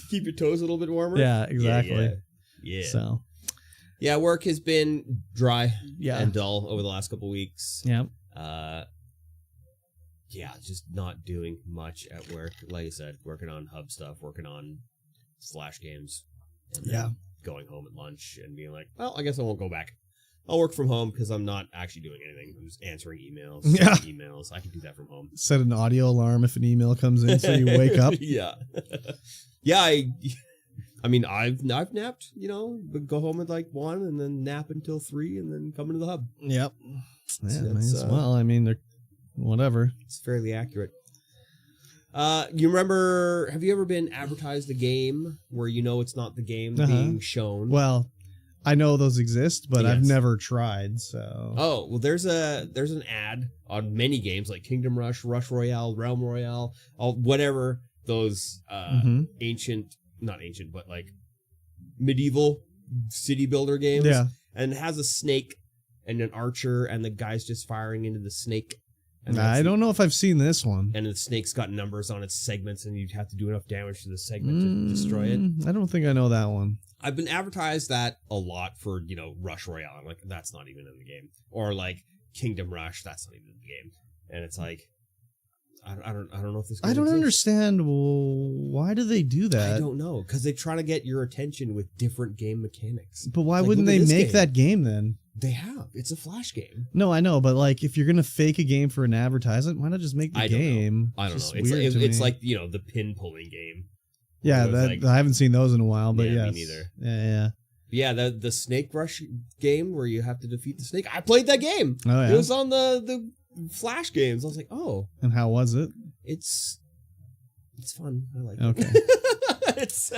Keep your toes a little bit warmer? Yeah, exactly. Yeah. So. Yeah, work has been dry and dull over the last couple weeks. Yep. Yeah, just not doing much at work. Like I said, working on hub stuff, working on Slash games. And going home at lunch and being like, well, I guess I won't go back. I'll work from home because I'm not actually doing anything. I'm just answering emails. Emails. I can do that from home. Set an audio alarm if an email comes in so you wake up. Yeah. Yeah, I mean, I've napped, but go home at like 1 and then nap until 3 and then come into the hub. Yep. Yeah, So might as well. I mean, they're whatever. It's fairly accurate. You remember, have you ever been advertised a game where it's not the game being shown? Well, I know those exist, but Yes. I've never tried, so. Oh, well, there's an ad on many games like Kingdom Rush, Rush Royale, Realm Royale, whatever those not ancient, but like medieval city builder games. Yeah. And it has a snake and an archer, and the guy's just firing into the snake. And I don't know if I've seen this one. And the snake's got numbers on its segments, and you'd have to do enough damage to the segment to destroy it. I don't think I know that one. I've been advertised that a lot for, Rush Royale. I'm like, that's not even in the game. Or like Kingdom Rush, that's not even in the game. And it's like, I don't know if this game I don't exists. understand. Why do they do that? I don't know, because they try to get your attention with different game mechanics. But why Like, wouldn't look at they this make game. that game then? They have. It's a Flash game. No, I know, but like, if you're gonna fake a game for an advertisement, why not just make the I don't know. game? I don't Just know. It's weird to it's me. like, the pin pulling game. Yeah, it was that like- I haven't seen those in a while, but Yeah, yes. me neither. Yeah. Yeah, the Snake Rush game where you have to defeat the snake. I played that game. Oh yeah. It was on the Flash games. I was like, oh, And how was it? it's fun. I like Okay. it. It's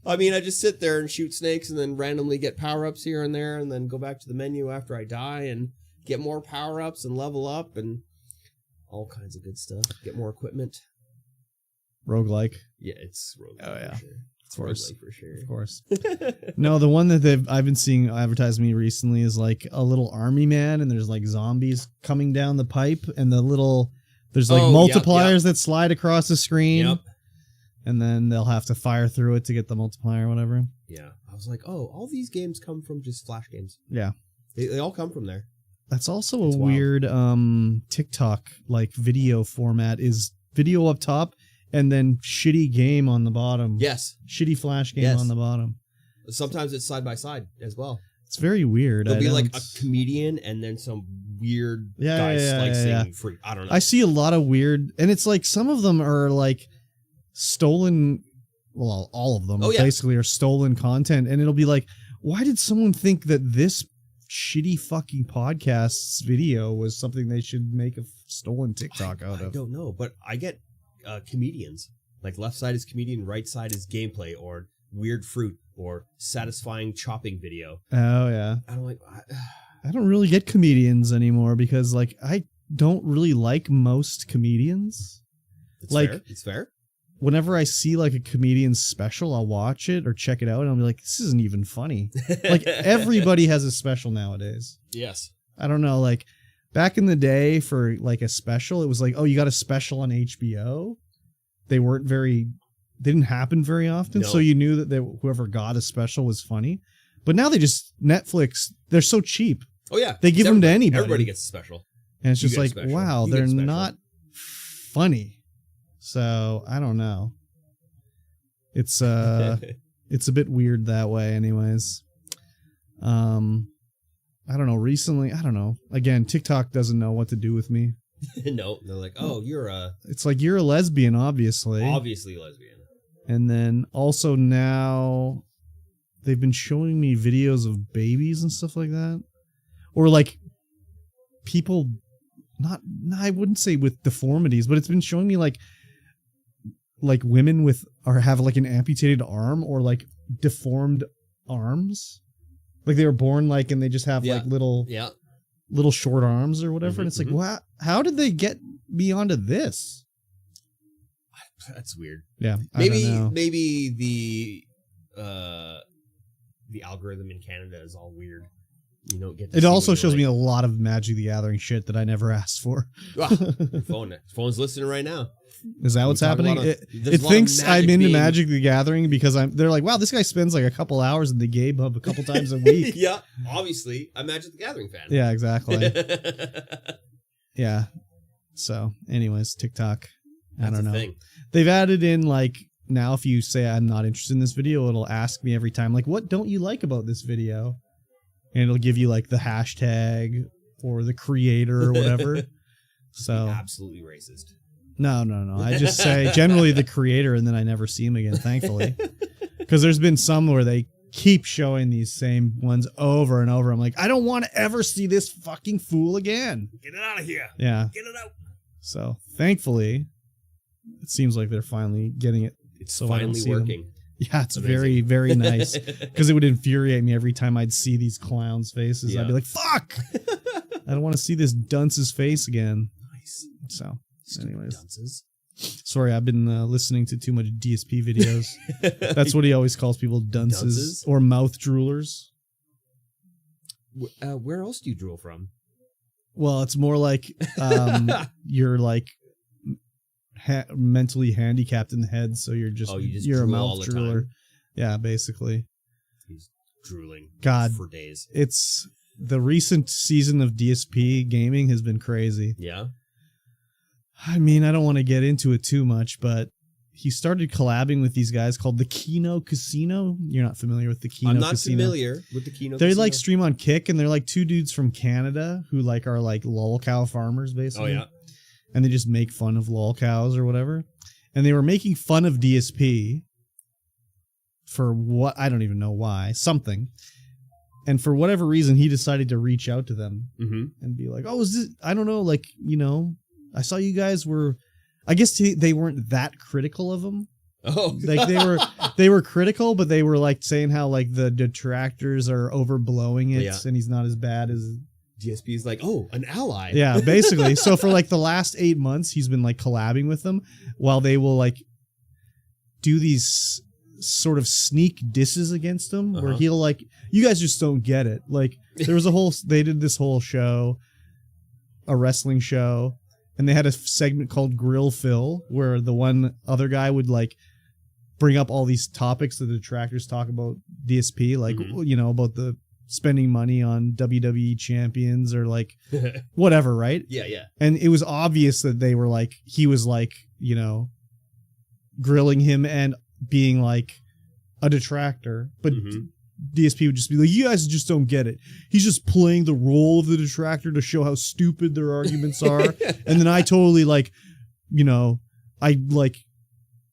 I mean, I just sit there and shoot snakes and then randomly get power-ups here and there and then go back to the menu after I die and get more power-ups and level up and all kinds of good stuff. Get more equipment. Roguelike, Yeah, it's roguelike Oh, yeah. for sure. It's course. roguelike for sure. of course. No, the one that I've been seeing advertised to me recently is like a little army man, and there's like zombies coming down the pipe, and there's like Oh, yep, multipliers that slide across the screen. Yep. And then they'll have to fire through it to get the multiplier or whatever. Yeah. I was like, oh, all these games come from just Flash games. Yeah. They all come from there. That's also It's a wild. weird TikTok like video format is video up top and then shitty game on the bottom. Yes. Shitty Flash game Yes. on the bottom. Sometimes it's side by side as well. It's very weird. There'll I be like a don't- comedian and then some weird Yeah, guy yeah, like yeah, singing free. I don't know. I see a lot of weird, and it's like some of them are like stolen. Well, all of them Oh, yeah. basically are stolen content, and it'll be like, why did someone think that this shitty fucking podcast's video was something they should make a stolen TikTok out I of? don't know, but I get comedians. Like left side is comedian, right side is gameplay, or weird fruit, or satisfying chopping video. Oh yeah, I'm like, I don't really get comedians anymore because like I don't really like most comedians. it's Like- fair. It's fair. Whenever I see like a comedian's special, I'll watch it or check it out, and I'll be like, this isn't even funny. Like everybody has a special nowadays. Yes. I don't know, like back in the day for like a special, it was like, oh, you got a special on HBO. They didn't happen very often. No. So you knew that whoever got a special was funny. But now Netflix, they're so cheap. Oh yeah. They give It's them to everybody. anybody. Everybody gets a special. And it's You just get a like, special. wow, You get they're a special. not funny. So I don't know. It's it's a bit weird that way anyways. I don't know. Recently, I don't know. Again, TikTok doesn't know what to do with me. No, they're like, oh, you're It's like you're a lesbian, obviously. obviously lesbian. And then also now they've been showing me videos of babies and stuff like that. Or like people I wouldn't say with deformities, but it's been showing me like women have like an amputated arm or like deformed arms. Like they were born like and they just have like little Yeah. short arms or whatever. Mhm, And it's like, mhm. wow, how did they get me onto this? That's weird. Yeah. I don't know. Maybe the algorithm in Canada is all weird. You don't get to It see also what you shows me like. a lot of Magic the Gathering shit that I never asked for. Ah, phone's listening right now. Is that what's We talk a happening? lot of- It there's a lot of thinks I'm into being- Magic the Gathering because they're like, wow, this guy spends like a couple hours in the game hub a couple times a week. Yeah, obviously, I'm Magic the Gathering fan. Yeah, exactly. Yeah. So, anyways, TikTok. I That's don't a know. thing. They've added in like now if you say I'm not interested in this video, it'll ask me every time like, what don't you like about this video? And it'll give you like the hashtag or the creator or whatever. So Absolutely racist. no. I just say generally the creator and then I never see him again, thankfully. Because there's been some where they keep showing these same ones over and over. I'm like, I don't want to ever see this fucking fool again. Get it out of here. Yeah. Get it out. So thankfully, it seems like they're finally getting it. It's so finally working. Yeah, it's Amazing. very, very nice. Because it would infuriate me every time I'd see these clowns' faces. Yeah. I'd be like, fuck! I don't want to see this dunce's face again. Nice. So, Stupid anyways. dunces. Sorry, I've been listening to too much DSP videos. That's what he always calls people, dunces, Dunces? or mouth droolers. Where else do you drool from? Well, it's more like you're like mentally handicapped in the head, so you're just, you're a drool all mouth the drooler. time. Yeah, basically. He's drooling God. for days. It's the recent season of DSP gaming has been crazy. Yeah. I mean, I don't want to get into it too much, but he started collabing with these guys called the Kino Casino. You're not familiar with the Kino Casino? I'm not familiar with the Kino They Casino. like stream on Kick, and they're like two dudes from Canada who like are like lol cow farmers, basically. Oh, yeah. And they just make fun of lol cows or whatever. And they were making fun of DSP for what, I don't even know why, something. And for whatever reason, he decided to reach out to them and be like, oh, is this, I don't know, like, you know, I saw you guys were, I guess they weren't that critical of him. Oh, Like they were critical, but they were like saying how like the detractors are overblowing it, Yeah. and he's not as bad as DSP is like, oh, an ally. yeah, basically. So for like the last 8 months, he's been like collabing with them while they will like do these sort of sneak disses against him where he'll like, you guys just don't get it. Like there was they did this whole show, a wrestling show, and they had a segment called Grill Phil where the one other guy would like bring up all these topics that the detractors talk about DSP, like, you know, about the spending money on WWE champions or like whatever, right? Yeah, yeah. And it was obvious that they were like, he was like, you know, grilling him and being like a detractor, but DSP would just be like, you guys just don't get it. He's just playing the role of the detractor to show how stupid their arguments are. And then I totally like, you know, I like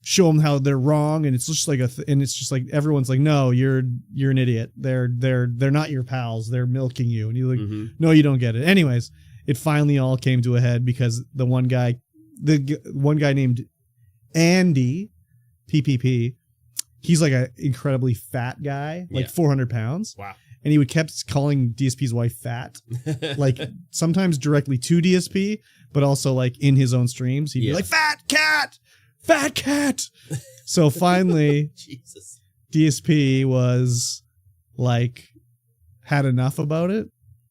show them how they're wrong. And it's just like and it's just like, everyone's like, no, you're an idiot. They're not your pals. They're milking you. And you're like, no, you don't get it. Anyways, it finally all came to a head because the one guy named Andy PPP, he's like an incredibly fat guy, like 400 pounds. Wow. And he would kept calling DSP's wife fat, like sometimes directly to DSP, but also like in his own streams. He'd be like, fat cat. So finally, Jesus. DSP was like, had enough about it.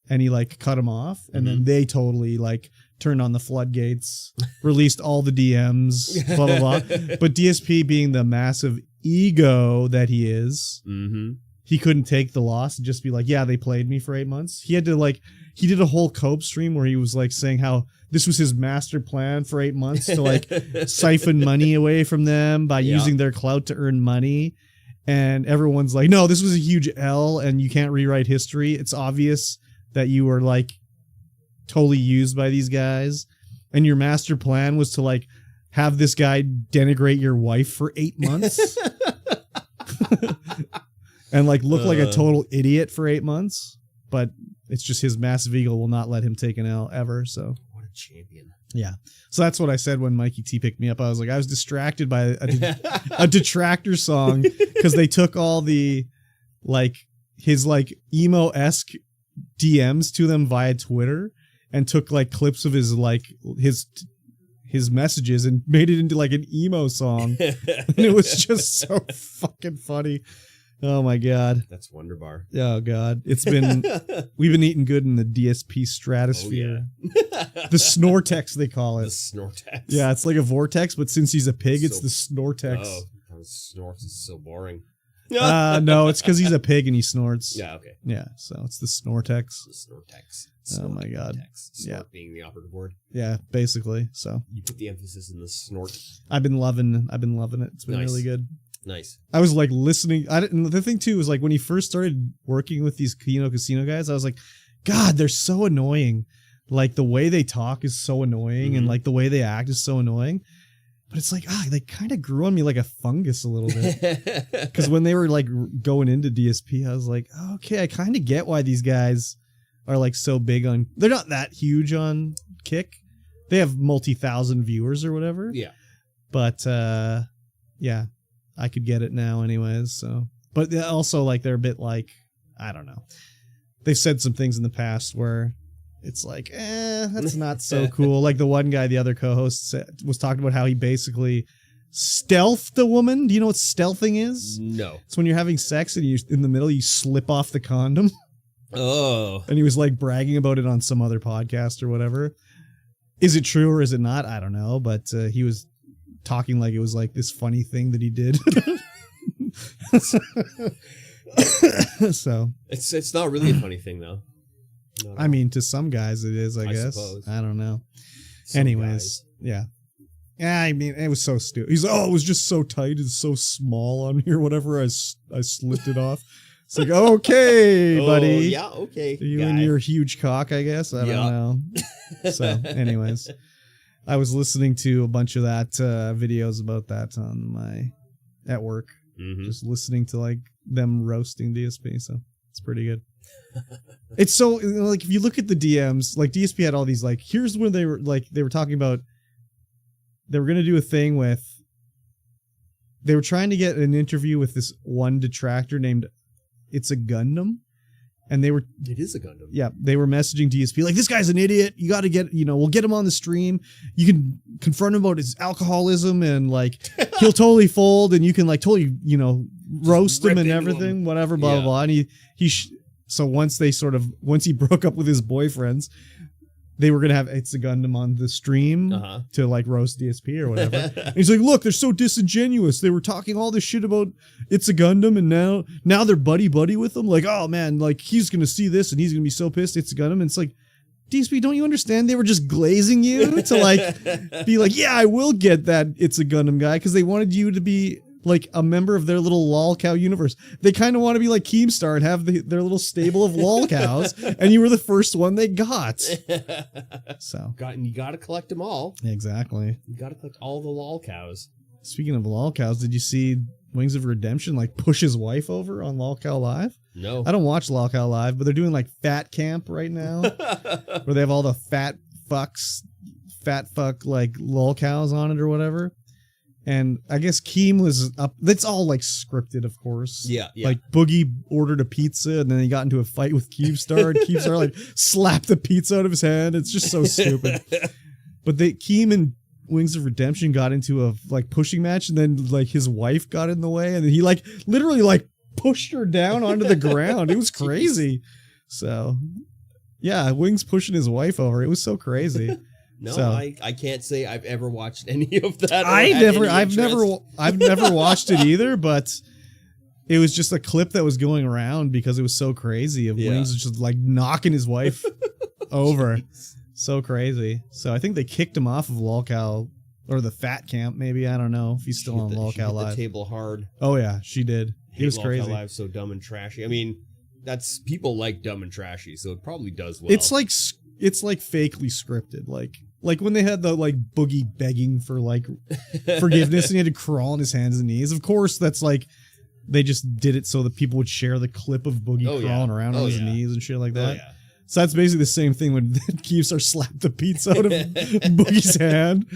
And he like cut him off. And then they totally like turned on the floodgates, released all the DMs, blah, blah, blah. But DSP being the massive ego that he is, he couldn't take the loss and just be like, yeah, they played me for 8 months. He had to like, he did a whole cope stream where he was like saying how this was his master plan for 8 months to like siphon money away from them by using their clout to earn money. And everyone's like, no, this was a huge L and you can't rewrite history. It's obvious that you were like totally used by these guys. And your master plan was to like have this guy denigrate your wife for 8 months and like look like a total idiot for 8 months. But it's just his massive ego will not let him take an L ever. So what a champion. Yeah. So that's what I said when Mikey T picked me up. I was like, I was distracted by a detractor song because they took all the like his like emo-esque DMs to them via Twitter and took like clips of his like his messages and made it into like an emo song. And it was just so fucking funny. Oh my God. That's Wonderbar. Oh God. We've been eating good in the DSP stratosphere. Oh, yeah. The Snortex, they call it. The Snortex. Yeah, it's like a vortex, but since he's a pig, it's the Snortex. Oh, Snorts is so boring. No, it's because he's a pig and he snorts. Yeah, okay. Yeah, so it's the Snortex. The Snortex. Oh my God. Snort being the operative word. Yeah, basically. So you put the emphasis in the snort. I've been loving it. It's been really good. Nice. I was like listening. The thing too was like when he first started working with these Kino Casino guys, I was like, God, they're so annoying. Like the way they talk is so annoying and like the way they act is so annoying. But it's like, they kind of grew on me like a fungus a little bit. Because when they were like going into DSP, I was like, okay, I kind of get why these guys are like so big on. They're not that huge on Kick. They have multi-thousand viewers or whatever. Yeah. But yeah, I could get it now, anyways. So, but also like they're a bit like, I don't know. They've said some things in the past where it's like, that's not so cool. Like the one guy, the other co-host, was talking about how he basically stealthed a woman. Do you know what stealthing is? No. It's when you're having sex and you in the middle, you slip off the condom. Oh. And he was like bragging about it on some other podcast or whatever. Is it true or is it not? I don't know. But he was talking like it was like this funny thing that he did. So it's not really a funny thing though. I mean, to some guys it is, I guess. Suppose. I don't know. Some Anyways, guys. yeah. Yeah, I mean, it was so stupid. He's like, it was just so tight and so small on here. Whatever, I slipped it off. It's like, okay, buddy. Yeah, okay. You guy. and your huge cock, I guess. I don't know. So, anyways, I was listening to a bunch of that videos about that on at work. Mm-hmm. Just listening to like them roasting DSP. So it's pretty good. It's so like if you look at the DMs, like DSP had all these like here's when they were talking about they were gonna do a thing with they were trying to get an interview with this one detractor named It's a Gundam, and it is a Gundam. Yeah, they were messaging DSP like this guy's an idiot. You got to get we'll get him on the stream. You can confront him about his alcoholism and like he'll totally fold, and you can like totally roast him and everything, whatever, blah blah blah. And so once he broke up with his boyfriends, they were gonna have It's a Gundam on the stream to like roast DSP or whatever. And he's like, look, they're so disingenuous. They were talking all this shit about It's a Gundam, and now they're buddy with them. Like, oh man, like he's gonna see this and he's gonna be so pissed. It's a Gundam. And it's like, DSP, don't you understand? They were just glazing you to like be like, yeah, I will get that It's a Gundam guy because they wanted you to be like a member of their little lolcow universe. They kind of want to be like Keemstar and have their little stable of lolcows, and you were the first one they got. So You got to collect them all. Exactly. You got to collect all the lol cows. Speaking of lolcows, did you see Wings of Redemption like push his wife over on Lolcow Live? No. I don't watch Lolcow Live, but they're doing like Fat Camp right now, where they have all the fat fuck like lolcows on it or whatever. And I guess Keem was up. That's all like scripted, of course. Yeah. Like Boogie ordered a pizza and then he got into a fight with Keemstar, and Keemstar like slapped the pizza out of his hand. It's just so stupid. But Keem and Wings of Redemption got into a like pushing match, and then like his wife got in the way, and then he like literally like pushed her down onto the ground. It was crazy. So yeah, Wings pushing his wife over. It was so crazy. No, so, I can't say I've ever watched any of that. I've never watched it either, but it was just a clip that was going around because it was so crazy of Wings just like knocking his wife over. So crazy. So I think they kicked him off of Lolcow or the Fat Camp, maybe. I don't know if he's still on Lolcow Live. The table hard. Oh yeah, she did. It was crazy. Lolcow Live so dumb and trashy. I mean, that's people like dumb and trashy, so it probably does well. It's like fakely scripted, like when they had the like Boogie begging for like forgiveness and he had to crawl on his hands and knees. Of course, that's like they just did it so that people would share the clip of Boogie crawling around on his knees and shit like that. So that's basically the same thing when Keemstar slapped the pizza out of Boogie's hand.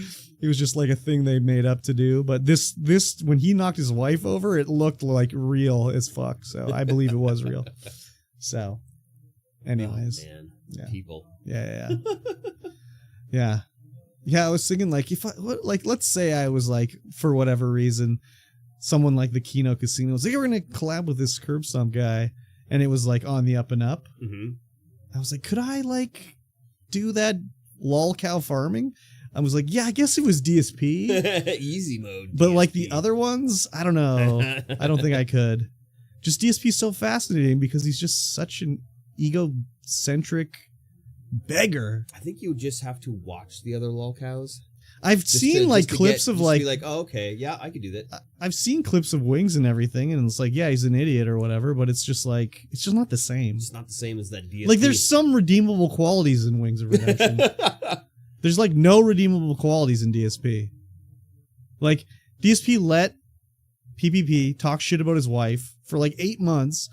It was just like a thing they made up to do. But this when he knocked his wife over, it looked like real as fuck. So I believe it was real. So, anyways. Oh, man. Yeah. People. Yeah. I was thinking like let's say I was like for whatever reason, someone like the Kino Casino was like, we're gonna collab with this Curb Stomp guy, and it was like on the up and up. Mm-hmm. I was like, could I like do that lolcow farming? I was like, yeah, I guess it was DSP. Easy mode. But DSP. like the other ones, I don't know. I don't think I could. Just DSP's so fascinating because he's just such an egocentric beggar. I think you would just have to watch the other lolcows. I've seen like clips of like, be like, oh, okay, yeah, I could do that. I've seen clips of Wings and everything, and it's like, yeah, he's an idiot or whatever, but it's just like, it's just not the same. It's not the same as that DSP. Like, there's some redeemable qualities in Wings of Redemption. There's like no redeemable qualities in DSP. Like, DSP let PPP talk shit about his wife for like 8 months,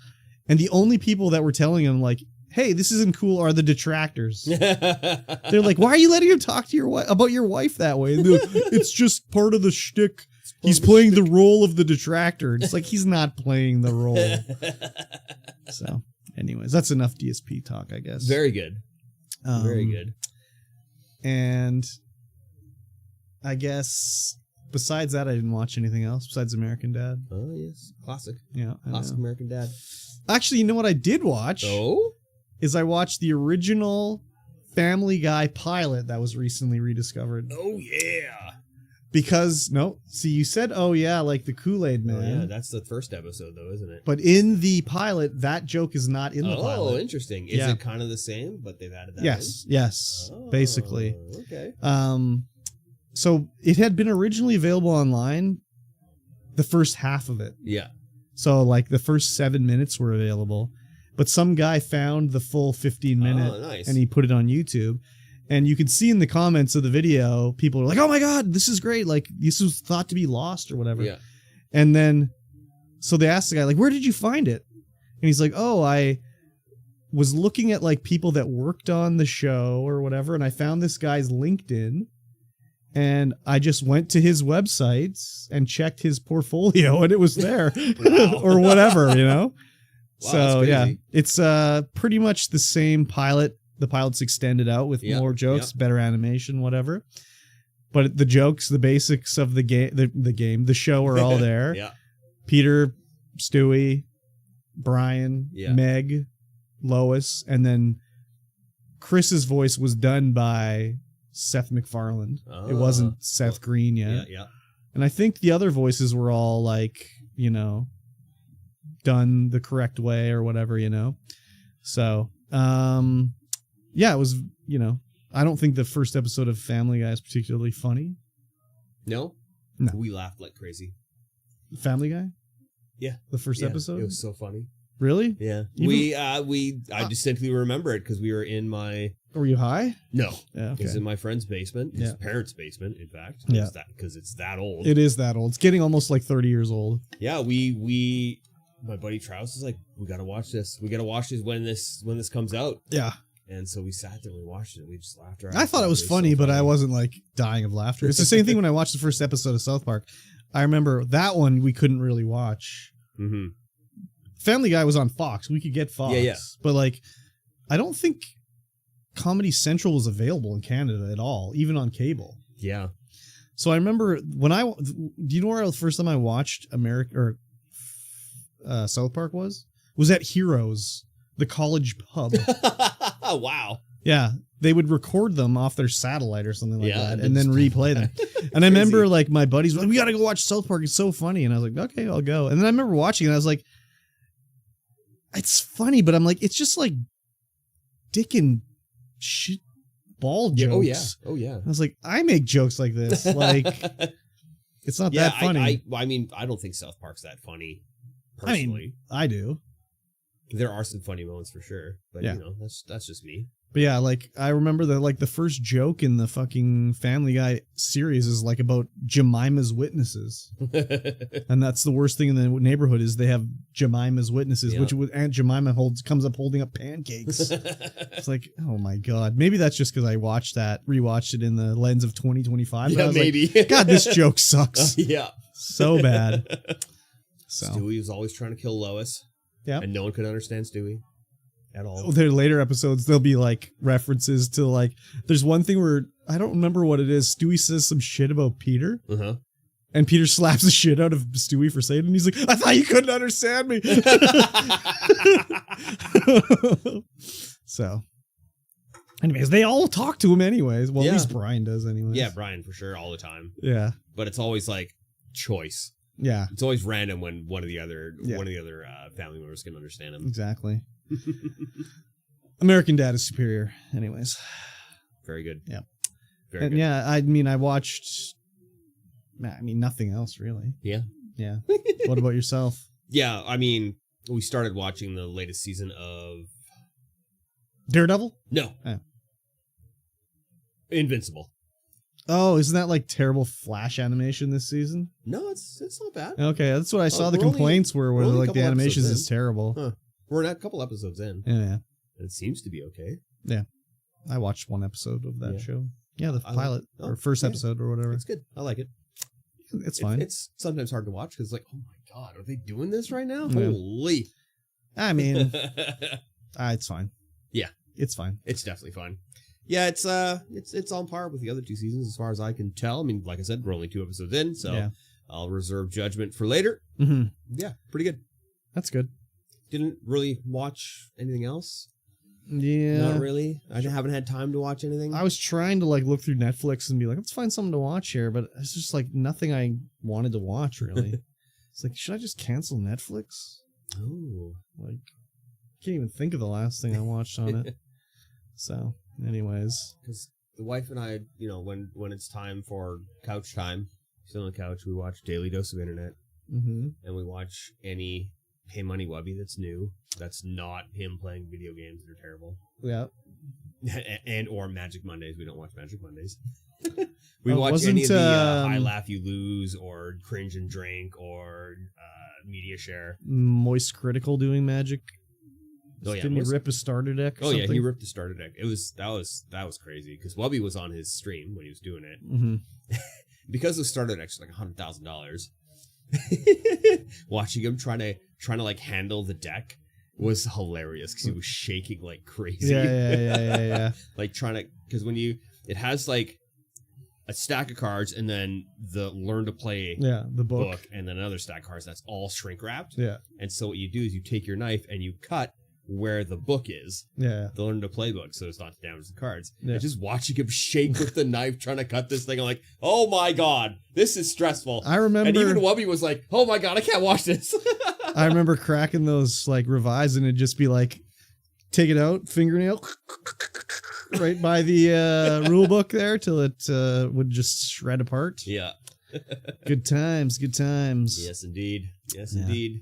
and the only people that were telling him, like, hey, this isn't cool, are the detractors. They're like, why are you letting him talk to your wife about your wife that way? And they're like, it's just part of the shtick. He's playing the role of the detractor. It's like, he's not playing the role. So, anyways, that's enough DSP talk, I guess. Very good. Very good. And I guess besides that, I didn't watch anything else besides American Dad. Oh, yes. Classic. Yeah. Classic American Dad. Actually, you know what I did watch? Oh? Is I watched the original Family Guy pilot that was recently rediscovered. Oh, yeah. Because, see, you said, oh, yeah, like the Kool-Aid Man. Oh, yeah, that's the first episode, though, isn't it? But in the pilot, that joke is not in the pilot. Oh, interesting. Is it kind of the same, but they've added that Yes, basically. Okay. So it had been originally available online, the first half of it. Yeah. So, like, the first 7 minutes were available. But some guy found the full 15-minute, nice. and he put it on YouTube. And you can see in the comments of the video, people are like, oh my God, this is great. Like, this was thought to be lost or whatever. Yeah. And then, so they asked the guy, like, where did you find it? And he's like, oh, I was looking at, like, people that worked on the show or whatever, and I found this guy's LinkedIn, and I just went to his websites and checked his portfolio, and it was there. Or whatever, you know? Wow, So, yeah, it's pretty much the same pilot. The pilot's extended out with more jokes, better animation, whatever. But the jokes, the basics of the game, the show are all there. Yeah. Peter, Stewie, Brian, Meg, Lois, and then Chris's voice was done by Seth MacFarlane. It wasn't Seth Green yet. Yeah. And I think the other voices were all like, done the correct way or whatever, So, yeah, it was, I don't think the first episode of Family Guy is particularly funny. No? No. We laughed like crazy. Family Guy? Yeah. The first episode? It was so funny. Really? Yeah. I distinctly remember it because we were in my... Were you high? No. Yeah, okay. It was in my friend's basement, his parents' basement, in fact. Yeah. Because it's that old. It is that old. It's getting almost like 30 years old. Yeah, my buddy Travis is like, we got to watch this. We got to watch this when this comes out. Yeah. And so we sat there and we watched it. We just laughed. I thought it was funny, but I wasn't like dying of laughter. It's the same thing when I watched the first episode of South Park. I remember that one we couldn't really watch. Mm-hmm. Family Guy was on Fox. We could get Fox. Yeah. But like, I don't think Comedy Central was available in Canada at all, even on cable. Yeah. So I remember do you know where the first time I watched South Park was? Was at Heroes, the college pub. Wow. Yeah. They would record them off their satellite or something like that and then replay them. And I Crazy. remember like my buddies were like, we got to go watch South Park. It's so funny. And I was like, okay, I'll go. And then I remember watching it. And I was like, it's funny, but I'm like, it's just like dick and shit ball jokes. Oh yeah. I was like, I make jokes like this. Like, it's not that funny. I mean, I don't think South Park's that funny. Personally, I do. There are some funny moments for sure, but that's just me. But yeah, like I remember the first joke in the fucking Family Guy series is like about Jemima's witnesses, and that's the worst thing in the neighborhood is they have Jemima's witnesses, which Aunt Jemima comes up holding up pancakes. It's like, oh my god, maybe that's just because I rewatched it in the lens of 2025. Yeah, maybe. Like, god, this joke sucks. Yeah, so bad. So Stewie was always trying to kill Lois. Yeah, and no one could understand Stewie at all. Their later episodes, there'll be like references to like. There's one thing where I don't remember what it is. Stewie says some shit about Peter, and Peter slaps the shit out of Stewie for saying it. And he's like, "I thought you couldn't understand me." So, anyways, they all talk to him anyways. Well, at least Brian does anyways. Yeah, Brian for sure, all the time. Yeah, but it's always like choice. Yeah, it's always random when one of the other family members can understand him. Exactly. American Dad is superior, anyways. Very good. Yeah, very good. Yeah, I mean, I watched. I mean, nothing else really. Yeah. What about yourself? Yeah, I mean, we started watching the latest season of Daredevil. No. Oh. Invincible. Oh, isn't that like terrible Flash animation this season? No, it's not bad. Okay, that's what I saw. The we're only- complaints were we're only a like the couple animations episodes is terrible. Huh. We're a couple episodes in. Yeah, And it seems to be okay. I watched one episode of that Yeah. show. Yeah, the pilot or oh, first yeah. episode or whatever. It's good. I like it. It's fine. It's sometimes hard to watch because like, oh my god, are they doing this right now? Yeah. Holy! I mean, it's fine. Yeah. It's fine. It's definitely fun. Yeah, it's on par with the other 2 seasons as far as I can tell. I mean, like I said, we're only 2 episodes in, so Yeah. I'll reserve judgment for later. Mm-hmm. Yeah, pretty good. That's good. Didn't really watch anything else. Yeah. Not really. I haven't had time to watch anything. I was trying to like look through Netflix and be like, let's find something to watch here, but it's just like nothing I wanted to watch really. It's like, should I just cancel Netflix? Oh. Like, can't even think of the last thing I watched on it. So, anyways. Because the wife and I, when it's time for couch time, sit on the couch, we watch Daily Dose of Internet, Mm-hmm. and we watch any Pay Money Wubby that's new. That's not him playing video games that are terrible. Yeah. And or Magic Mondays. We don't watch Magic Mondays. We Oh, watch any of the wasn't, I Laugh You Lose or Cringe and Drink or Media Share. Moist Critical doing magic. Oh, yeah, Didn't he Moist- rip a starter deck? Or Oh yeah, something? he ripped the starter deck. That was crazy because Wubby was on his stream when he was doing it. Mm-hmm. Because the starter deck's like $100,000. Watching him trying to like handle the deck was hilarious because he was shaking like crazy. Yeah. Like because it has like a stack of cards and then the learn to play Yeah, the book. book and then another stack of cards that's all shrink wrapped. Yeah. And so what you do is you take your knife and you cut where the book is, Yeah. the learn to play book, so it's not to damage the cards. Yeah. And just watching him shake with the knife trying to cut this thing, I'm like, oh my god, this is stressful. I remember And even Wubby was like, oh my god, I can't watch this. I remember cracking those like revise and it'd just be like, take it out, fingernail, right by the rule book there till it would just shred apart. Yeah. Good times, good times. Yes, indeed. Yes, Yeah. indeed.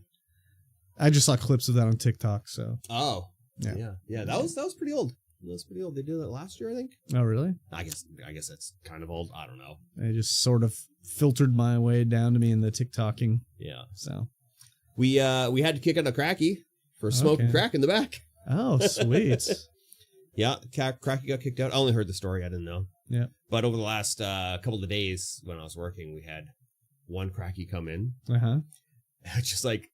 I just saw clips of that on TikTok, so. Oh. Yeah. Yeah. That was pretty old. That was pretty old. They did that last year, I think. Oh, really? I guess that's kind of old. I don't know. I just sort of filtered my way down to me in the TikToking, Yeah. so. We had to kick out a cracky for smoking Okay. crack in the back. Oh, sweet. Yeah, Cracky got kicked out. I only heard the story. I didn't know. Yeah. But over the last couple of days when I was working, we had one Cracky come in. Uh-huh. Just like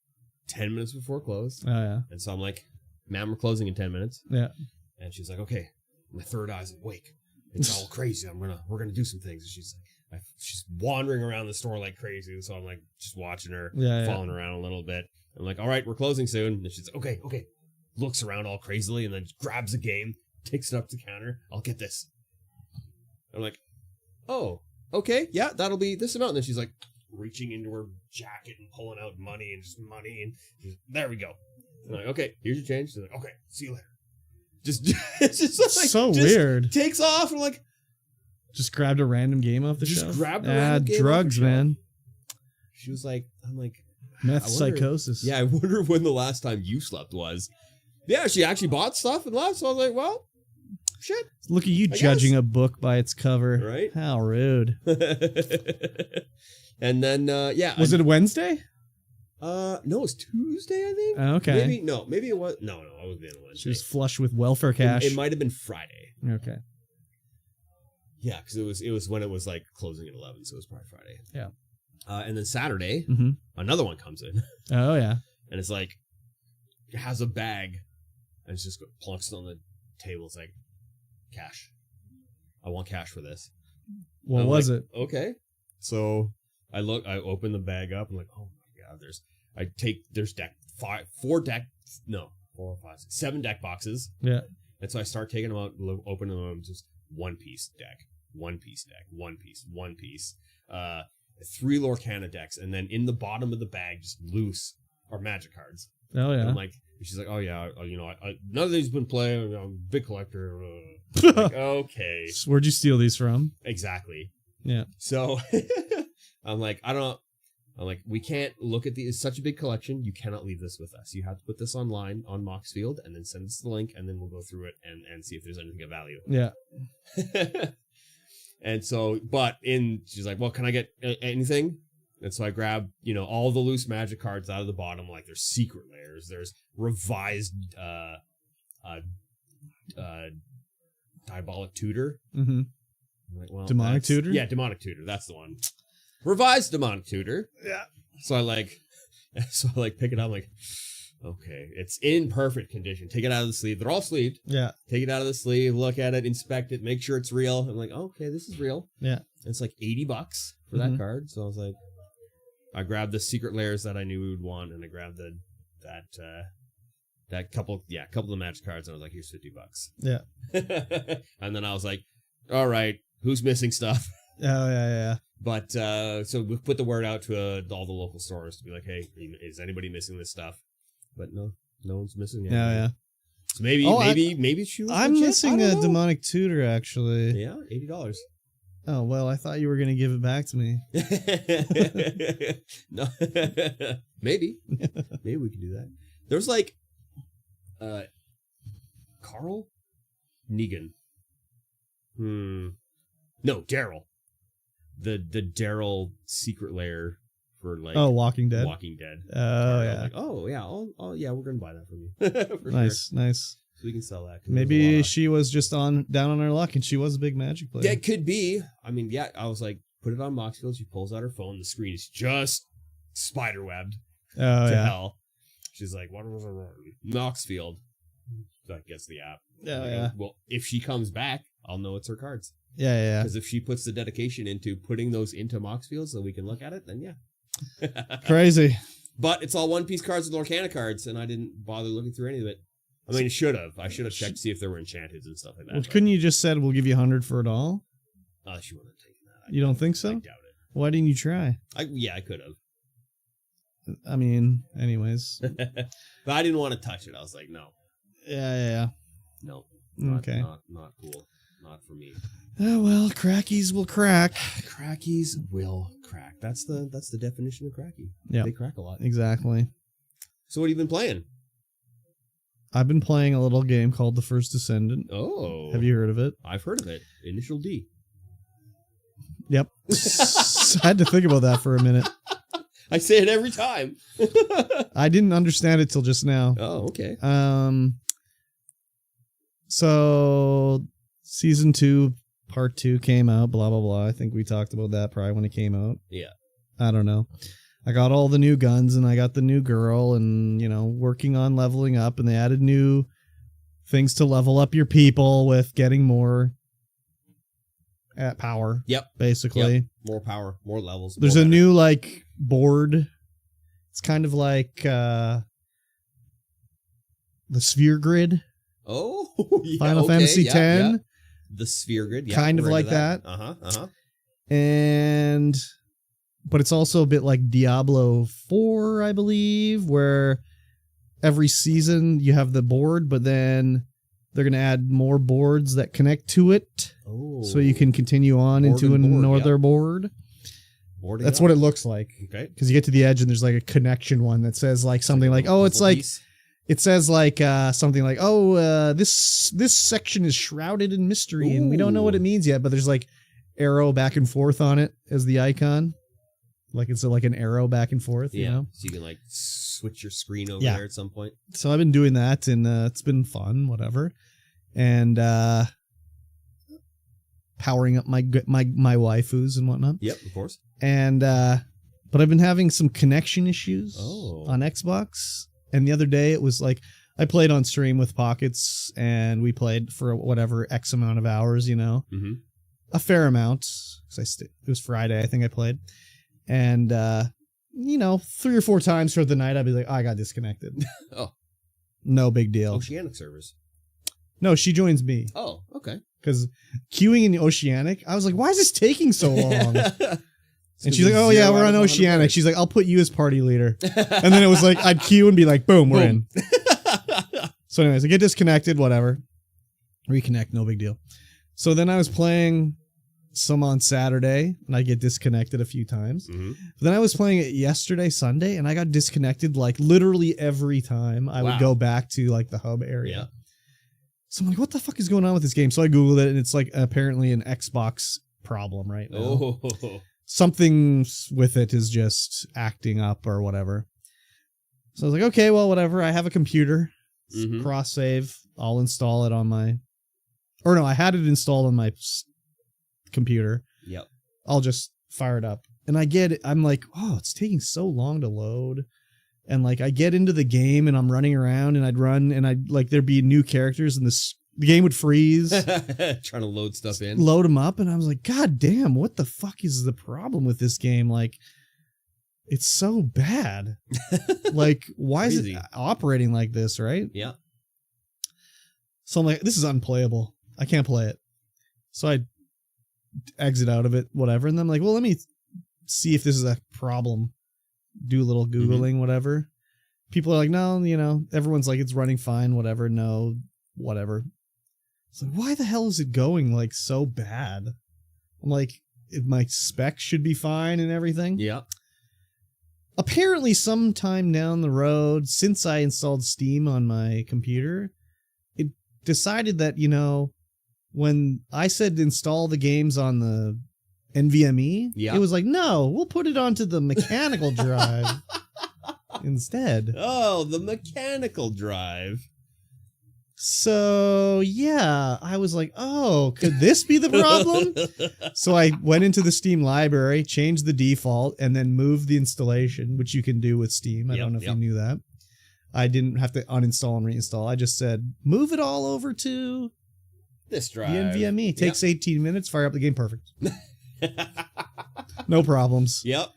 10 minutes before close. Oh, yeah. And so I'm like, ma'am, we're closing in 10 minutes. Yeah. And she's like, okay, my third eye's awake. It's all crazy. We're gonna do some things. And she's wandering around the store like crazy. So I'm like just watching her, Yeah, following around a little bit. I'm like, all right, we're closing soon. And she's like, okay. Looks around all crazily and then grabs a game, takes it up to the counter. I'll get this. I'm like, oh, okay, yeah, that'll be this amount. And then she's like reaching into her jacket and pulling out money and just money. And she's, there we go. I'm like, okay, here's your change. She's like, okay, see you later. It's just like, So just weird. Takes off and like, Just grabbed a random game off the Just shelf. grabbed a random game off the drugs, shelf. man. she was like, I'm like, Meth I wonder- psychosis. yeah, I wonder when the last time you slept was. Yeah, she actually bought stuff and left. So I was like, well, shit. Look at you I judging guess. a book by its cover. Right? How rude. And then, yeah. Was it a Wednesday? No, it was Tuesday, I think. Okay. Maybe it was. No, I wasn't on Wednesday. She was flush with welfare cash. It might have been Friday. Okay. Yeah, because it was when it was like closing at 11, so it was probably Friday. Yeah. And then Saturday, Mm-hmm. another one comes in, Oh, yeah. and it's like, it has a bag, and it's just plunks it on the table. It's like, cash. I want cash for this. What I'm was like, it? Okay. So I open the bag up. I'm like, oh my god, there's 7 deck boxes. Yeah. And so I start taking them out, opening them, just one piece deck, one piece deck, one piece. 3 Lorcana decks, and then in the bottom of the bag, just loose, are magic cards. Oh, And yeah. I'm like, she's like, oh yeah, I none of these been playing. I'm a big collector. I'm like, okay, Where'd you steal these from? exactly. Yeah. So I'm like, we can't look at these. It's such a big collection. You cannot leave this with us. You have to put this online on Moxfield and then send us the link, and then we'll go through it and see if there's anything of value. Yeah. And so, she's like, well, can I get anything? And so I grab, all the loose magic cards out of the bottom. Like there's secret layers. There's revised, diabolic tutor. Mm-hmm. Like, well, demonic tutor? Yeah, demonic tutor. That's the one. Revised demonic tutor. Yeah. So I pick it up. I'm like, okay, it's in perfect condition. Take it out of the sleeve. They're all sleeved. Yeah. Take it out of the sleeve, look at it, inspect it, make sure it's real. I'm like, okay, this is real. Yeah. And it's like $80 for that card. So I was like, I grabbed the secret layers that I knew we would want, and I grabbed that couple of the magic cards, and I was like, here's $50. Yeah. And then I was like, all right, who's missing stuff? Oh, yeah. But so we put the word out to all the local stores to be like, hey, is anybody missing this stuff? But no one's missing it. Yeah. So maybe she was I'm legit? missing I a don't know. demonic tutor, actually. Yeah, $80. Oh, well, I thought you were going to give it back to me. No, maybe we can do that. There's like, Carl Negan. No, Daryl. The Daryl secret lair for like. Oh, Walking Dead. Walking Dead. Oh, yeah. Like, oh yeah, we're gonna buy that from you. For Nice. So we can sell that. Maybe she was just down on her luck, and she was a big Magic player. That could be. I mean, yeah. I was like, put it on Moxfield. She pulls out her phone. The screen is just spiderwebbed Oh, to yeah. hell. She's like, what was it? Moxfield. That gets the app. Oh, I go, yeah. well, if she comes back, I'll know it's her cards. Yeah. Because if she puts the dedication into putting those into Moxfield so we can look at it, then yeah. Crazy. But it's all one-piece cards with Lorcana cards, and I didn't bother looking through any of it. I mean, I should have checked to see if there were enchanted and stuff like that. Well, couldn't you just said we'll give you 100 for it all? She wouldn't have taken that. You don't think so? I doubt it. Why didn't you try? I could have. I mean, anyways. But I didn't want to touch it. I was like, no. Yeah. No. Okay. Not cool. Not for me. Oh, well, crackies will crack. Crackies will crack. That's the definition of cracky. Yeah. They crack a lot. Exactly. So what have you been playing? I've been playing a little game called The First Descendant. Oh. Have you heard of it? I've heard of it. Initial D. Yep. I had to think about that for a minute. I say it every time. I didn't understand it till just now. Oh, okay. So season 2, part 2 came out, blah, blah, blah. I think we talked about that probably when it came out. Yeah. I don't know. I got all the new guns and I got the new girl and, working on leveling up, and they added new things to level up your people with getting more power. Yep. Basically. Yep. More power, more levels. There's a new board. It's kind of like the sphere grid. Oh, yeah, Final Fantasy X. Yeah. The sphere grid. Yeah, kind of like that. Uh-huh. But it's also a bit like Diablo 4, I believe, where every season you have the board, but then they're going to add more boards that connect to it. Oh. So you can continue on into another board. That's what it looks like. Okay. Because you get to the edge and there's like a connection one that says like something like, oh, it's like, it says like something like, oh, this section is shrouded in mystery and we don't know what it means yet, but there's like arrow back and forth on it as the icon. Like it's like an arrow back and forth, you know? So you can like switch your screen over there at some point. So I've been doing that and it's been fun, whatever. And powering up my waifus and whatnot. Yep, of course. And but I've been having some connection issues on Xbox. And the other day it was like I played on stream with Pockets and we played for whatever X amount of hours, Mm-hmm. A fair amount. It was Friday, I think I played. And 3 or 4 times throughout the night I'd be like, I got disconnected. Oh. No big deal. Oceanic servers. No, she joins me. Oh, okay. Because queuing in the Oceanic, I was like, why is this taking so long? And she's like, oh yeah, we're on Oceanic. She's like, I'll put you as party leader. And then it was like, I'd queue and be like, boom, we're in. So anyways, I get disconnected, whatever. Reconnect, no big deal. So then I was playing some on Saturday and I get disconnected a few times. Mm-hmm. Then I was playing it yesterday, Sunday, and I got disconnected like literally every time I would go back to like the hub area. Yeah. So I'm like, what the fuck is going on with this game? So I Googled it and it's like apparently an Xbox problem right now. Oh. Something with it is just acting up or whatever. So I was like, okay, well, whatever. I have a computer. Cross save. I'll install it on my... Or no, I had it installed on my computer. Yep. I'll just fire it up. And I get it. I'm like, oh, it's taking so long to load. And like, I get into the game and I'm running around and I'd run and I'd like, there'd be new characters and the game would freeze. Trying to load stuff in. Load them up. And I was like, God damn, what the fuck is the problem with this game? Like, it's so bad. Like, why is it operating like this, right? Yeah. So I'm like, this is unplayable. I can't play it. So I exit out of it, whatever. And then I'm like, well, let me see if this is a problem. Do a little Googling, whatever. People are like, no, you know, everyone's like, it's running fine, whatever. No, whatever. It's like, why the hell is it going like so bad? I'm like, my specs should be fine and everything. Yeah. Apparently sometime down the road, since I installed Steam on my computer, it decided that, you know, when I said install the games on the NVMe, it was like, no, we'll put it onto the mechanical drive instead. Oh, the mechanical drive. So, yeah, I was like, oh, could this be the problem? So I went into the Steam library, changed the default, and then moved the installation, which you can do with Steam. I don't know if you knew that. I didn't have to uninstall and reinstall. I just said, move it all over to this drive. The NVMe. Takes 18 minutes, fire up the game, perfect. No problems. Yep.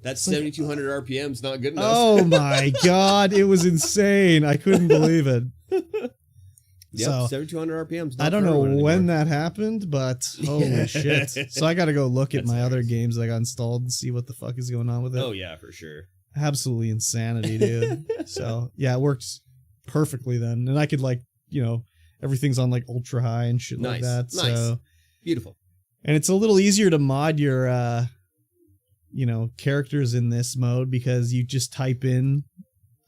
That's 7,200 RPMs, not good enough. Oh my God, it was insane. I couldn't believe it. Yep, so, 7,200 RPMs. I don't know when that happened, but holy shit. So I got to go look at my other games that I got installed and see what the fuck is going on with it. Oh, yeah, for sure. Absolutely insanity, dude. So, yeah, it works perfectly then. And I could, like, you know, everything's on, like, ultra high and shit like that. Nice. So, beautiful. And it's a little easier to mod your, you know, characters in this mode because you just type in,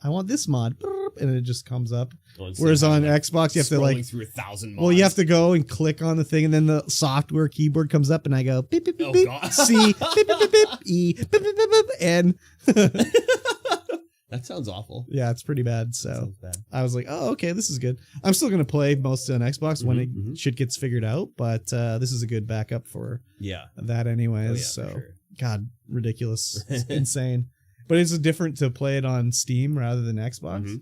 I want this mod, and it just comes up. Whereas on Xbox, you have to like through 1,000 mods. Well, you have to go and click on the thing, and then the software keyboard comes up, and I go beep beep beep beep C beep beep beep beep E beep beep beep beep N. That sounds awful. Yeah, it's pretty bad. So I was like, oh, okay, this is good. I'm still gonna play most on Xbox when shit gets figured out, but this is a good backup for that anyways. Oh, yeah, so sure. God, ridiculous, it's insane. But it's different to play it on Steam rather than Xbox.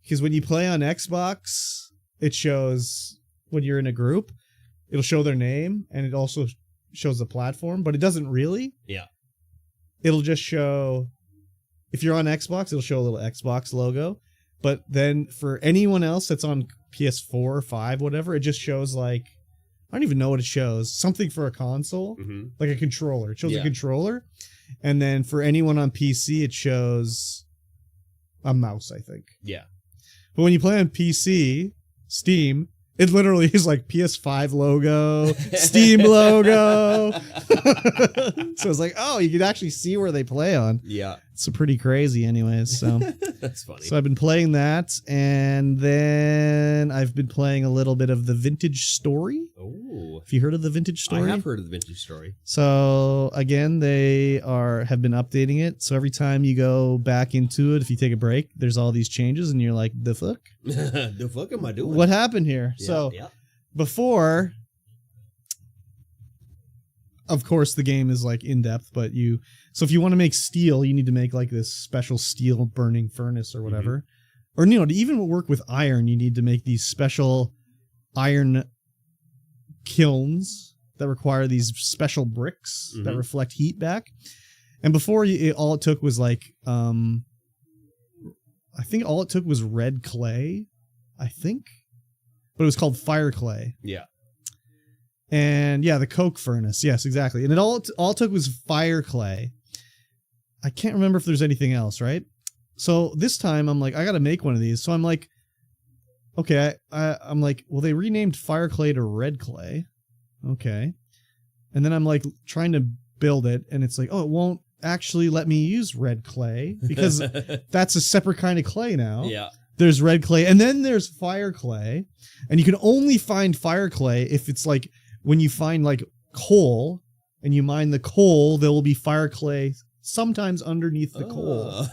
Because when you play on Xbox, it shows when you're in a group, it'll show their name and it also shows the platform, but it doesn't really. Yeah. It'll just show, if you're on Xbox, it'll show a little Xbox logo. But then for anyone else that's on PS4 or 5, whatever, it just shows like, I don't even know what it shows. Something for a console, like a controller. It shows a controller. And then for anyone on PC, it shows a mouse, I think. Yeah. But when you play on PC, Steam, it literally is like PS5 logo, Steam logo. So it's like, oh, you can actually see where they play on. Yeah. It's pretty crazy anyways. So that's funny. So I've been playing that, and then I've been playing a little bit of the Vintage Story. Oh. Have you heard of the Vintage Story? I have heard of the Vintage Story. So again, they have been updating it. So every time you go back into it, if you take a break, there's all these changes, and you're like, the fuck? The fuck am I doing? What happened here? Yeah, so before, of course, the game is like in depth, but so if you want to make steel, you need to make like this special steel burning furnace or whatever. Or, you know, to even work with iron, you need to make these special iron kilns that require these special bricks that reflect heat back. And before, all it took was like, I think all it took was red clay, I think. But it was called fire clay. Yeah. And yeah, the coke furnace. Yes, exactly. And it all took was fire clay. I can't remember if there's anything else, right? So this time I'm like, I got to make one of these. So I'm like, okay, I'm like, well, they renamed fire clay to red clay. Okay. And then I'm like trying to build it, and it's like, oh, it won't actually let me use red clay because that's a separate kind of clay now. Yeah. There's red clay, and then there's fire clay, and you can only find fire clay if it's like when you find like coal and you mine the coal, there will be fire clay sometimes underneath the coal.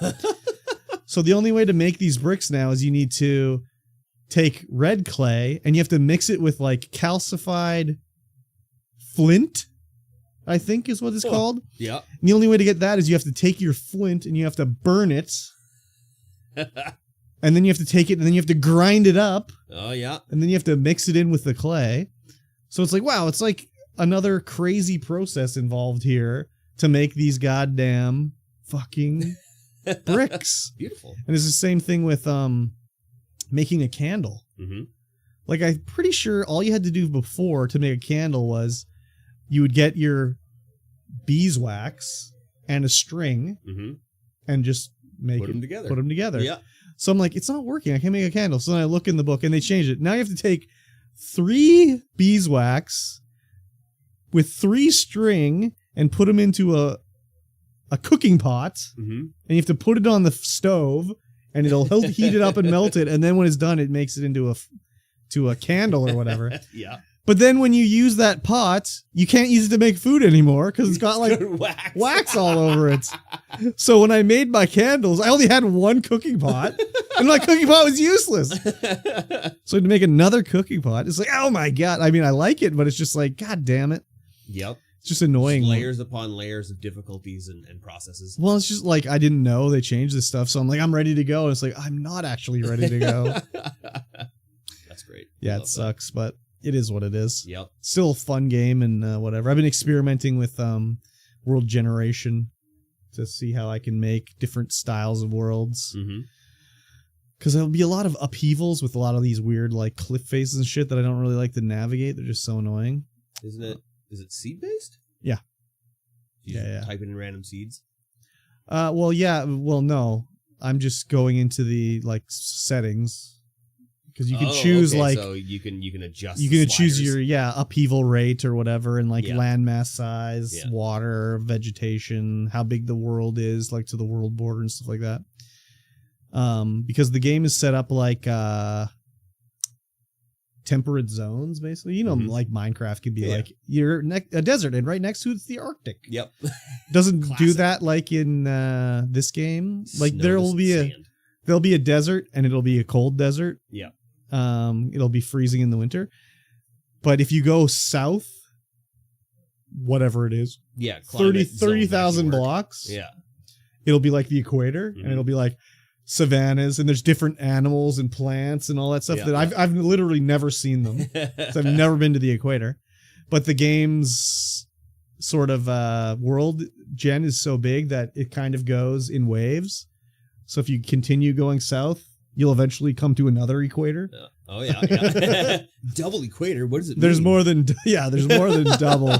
So the only way to make these bricks now is you need to take red clay and you have to mix it with like calcified flint, I think is what it's called. Yeah. And the only way to get that is you have to take your flint and you have to burn it. And then you have to take it and then you have to grind it up. Oh, yeah. And then you have to mix it in with the clay. So it's like, wow, it's like another crazy process involved here to make these goddamn fucking bricks. Beautiful. And it's the same thing with making a candle. Mm-hmm. Like, I'm pretty sure all you had to do before to make a candle was you would get your beeswax and a string and just put them together. Yeah. So I'm like, it's not working. I can't make a candle. So then I look in the book and they changed it. Now you have to take 3 beeswax with 3 string and put them into a cooking pot. And you have to put it on the stove and it'll heat it up and melt it. And then when it's done, it makes it into a candle or whatever. Yeah. But then when you use that pot, you can't use it to make food anymore because it's got like wax all over it. So when I made my candles, I only had 1 cooking pot and my cooking pot was useless. So I had to make another cooking pot. It's like, oh my God. I mean, I like it, but it's just like, God damn it. Yep. It's just annoying. Just layers upon layers of difficulties and processes. Well, it's just like, I didn't know they changed this stuff. So I'm like, I'm ready to go. And it's like, I'm not actually ready to go. That's great. Yeah, it sucks, but it is what it is. Yep. Still a fun game and whatever. I've been experimenting with world generation to see how I can make different styles of worlds. Because there'll be a lot of upheavals with a lot of these weird like cliff faces and shit that I don't really like to navigate. They're just so annoying. Isn't it? Is it seed based? Yeah. You just type in random seeds. Well, yeah. Well, no. I'm just going into the like settings. Because you can choose like so you can adjust. You can choose your upheaval rate or whatever, and like landmass size, water, vegetation, how big the world is, like to the world border and stuff like that. Because the game is set up like temperate zones, basically. You know, like Minecraft could be like you're a desert, and right next to it's the Arctic. Yep. Doesn't do that like in this game. Like there'll be a desert, and it'll be a cold desert. Yeah. It'll be freezing in the winter. But if you go south, whatever it is, 30,000 blocks, it'll be like the equator, and it'll be like savannas, and there's different animals and plants and all that stuff that I've literally never seen them. So I've never been to the equator. But the game's sort of world gen is so big that it kind of goes in waves. So if you continue going south, you'll eventually come to another equator. Oh yeah. Double equator. What does it mean? There's more than double.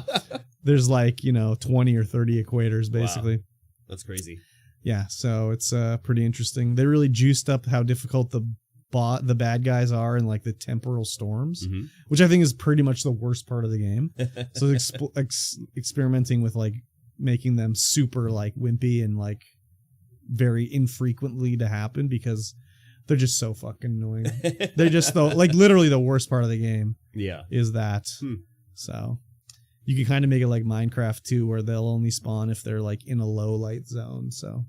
There's like, 20 or 30 equators basically. Wow. That's crazy. Yeah, so it's pretty interesting. They really juiced up how difficult the bad guys are in like the temporal storms, which I think is pretty much the worst part of the game. So experimenting with like making them super like wimpy and like very infrequently to happen because they're just so fucking annoying. They're just like literally the worst part of the game. Yeah. Is that. So you can kind of make it like Minecraft too, where they'll only spawn if they're like in a low light zone. So,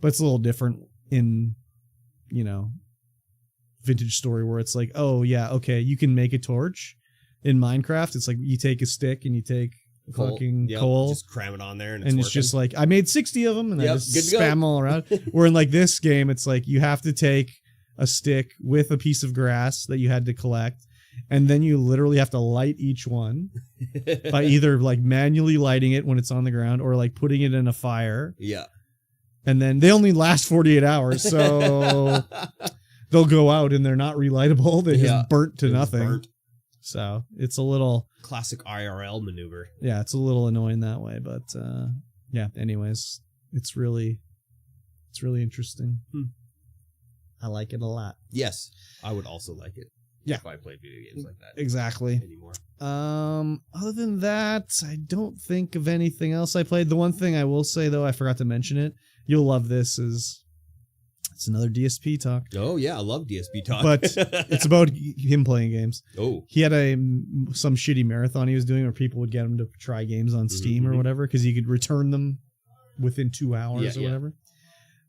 but it's a little different in, Vintage Story where it's like, oh yeah, okay, you can make a torch. In Minecraft, it's like you take a stick and you take fucking coal, just cram it on there, and it's just like I made 60 of them and I just spam them all around. Where in like this game, it's like you have to take a stick with a piece of grass that you had to collect, and then you literally have to light each one by either like manually lighting it when it's on the ground or like putting it in a fire. Yeah, and then they only last 48 hours, so they'll go out and they're not relightable. They just burnt to nothing. So it's a little classic IRL maneuver. Yeah, it's a little annoying that way, but anyways, it's really interesting. I like it a lot. Yes, I would also like it. Yeah, if I played video games like that exactly anymore. Other than that, I don't think of anything else I played. The one thing I will say though, I forgot to mention it. You'll love this is It's another DSP talk. Oh yeah, I love DSP talk. But it's about him playing games. Oh. He had some shitty marathon he was doing where people would get him to try games on Steam or whatever because you could return them within 2 hours or whatever.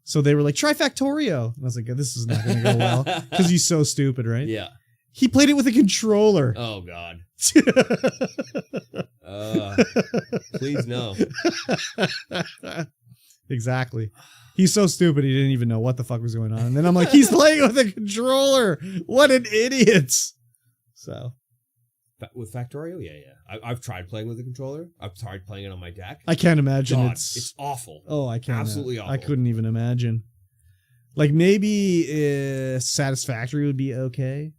So they were like, try Factorio. And I was like, this is not going to go well because he's so stupid, right? Yeah. He played it with a controller. Oh, God. Please no. Exactly. He's so stupid he didn't even know what the fuck was going on. And then I'm like, he's playing with a controller. What an idiot. So. With Factorio? Yeah. I've tried playing with a controller. I've tried playing it on my deck. I can't imagine. God, it's awful. Oh, I can't. Absolutely awful. I couldn't even imagine. Like maybe Satisfactory would be okay.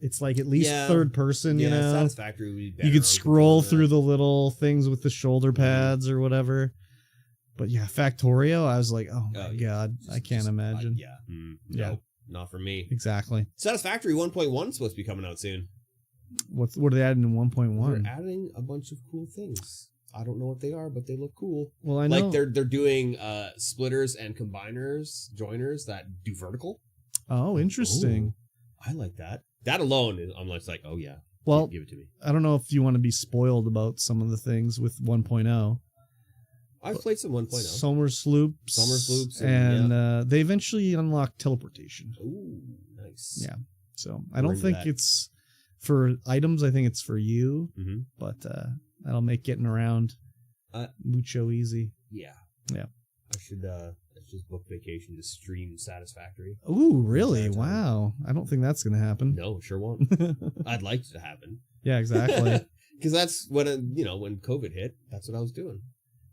It's like at least third person, you know? Satisfactory would be better. You could scroll through the little things with the shoulder pads or whatever. But yeah, Factorio, I was like, oh my God, I can't imagine. No, not for me. Exactly. Satisfactory 1.1 is supposed to be coming out soon. What are they adding in 1.1? They're adding a bunch of cool things. I don't know what they are, but they look cool. Well, I know. Like they're doing splitters and combiners, joiners that do vertical. Oh, interesting. I like that. That alone, I'm like, oh yeah. Well, give it to me. I don't know if you want to be spoiled about some of the things with 1.0. I've played some 1.0. Summer sloops. And they eventually unlock teleportation. Ooh, nice. Yeah. So I don't think it's for items. I think it's for you. Mm-hmm. But that'll make getting around mucho easy. Yeah. Yeah. I should just book vacation to stream Satisfactory. Ooh, really? Wow. I don't think that's going to happen. No, sure won't. I'd like it to happen. Yeah, exactly. Because that's when COVID hit, that's what I was doing.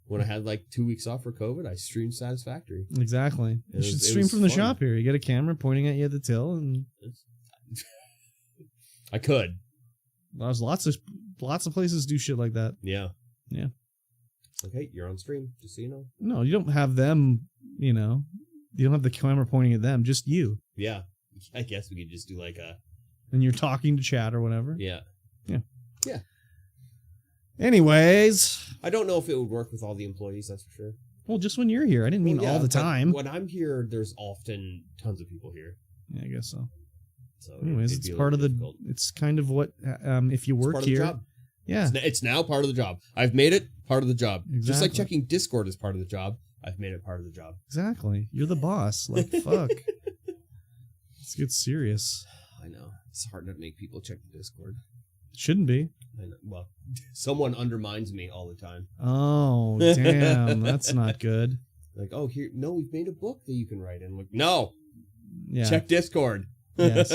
When I had like 2 weeks off for COVID, I streamed Satisfactory. Exactly. You should stream from the shop here. You get a camera pointing at you at the till, and I could. There's lots of places do shit like that. Yeah. Yeah. Okay, you're on stream, just so you know. No, you don't have them, you don't have the camera pointing at them, just you. Yeah. I guess we could just do like and you're talking to chat or whatever. Yeah. Yeah. Yeah. Anyways. I don't know if it would work with all the employees, that's for sure. Well, just when you're here. I didn't mean all the time. When I'm here, there's often tons of people here. Yeah, I guess so. So anyways, it's part of difficult. it's kind of what, if you work here. Job. Yeah. It's now part of the job. I've made it part of the job. Exactly. Just like checking Discord is part of the job. I've made it part of the job. Exactly. You're the boss. Like, fuck. Let's get serious. I know. It's hard to make people check the Discord. It shouldn't be. I know. Well, someone undermines me all the time. Oh, damn. That's not good. Like, oh, we've made a book that you can write in. I'm like, no. Yeah. Check Discord. Yes.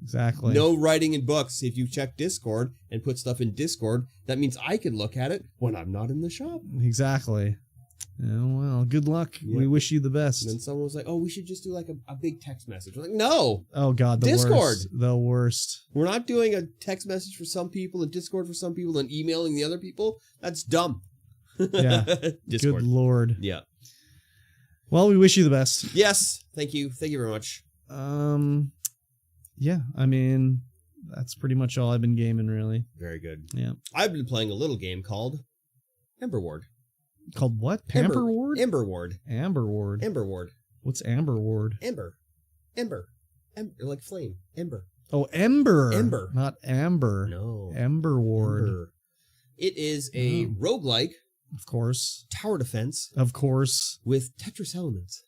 Exactly. No writing in books. If you check Discord and put stuff in Discord, that means I can look at it when I'm not in the shop. Exactly. Oh, well, good luck. Yep. We wish you the best. And then someone was like, oh, we should just do like a big text message. We're like, no. Oh, God, the Discord. worst. The worst. We're not doing a text message for some people and Discord for some people and emailing the other people. That's dumb. Yeah. Discord. Good Lord. Yeah. Well, we wish you the best. Yes. Thank you. Thank you very much. Yeah, I mean, that's pretty much all I've been gaming, really. Very good. Yeah. I've been playing a little game called Ember Ward. Called what? Pamper Ward? Ember Ward. Amber Ward. Ember Ward. What's Amber Ward? Ember. Like flame. Ember. Oh, Ember. Ember. Not Amber. No. Ember Ward. Ember. It is a roguelike. Of course. Tower defense. Of course. With Tetris elements.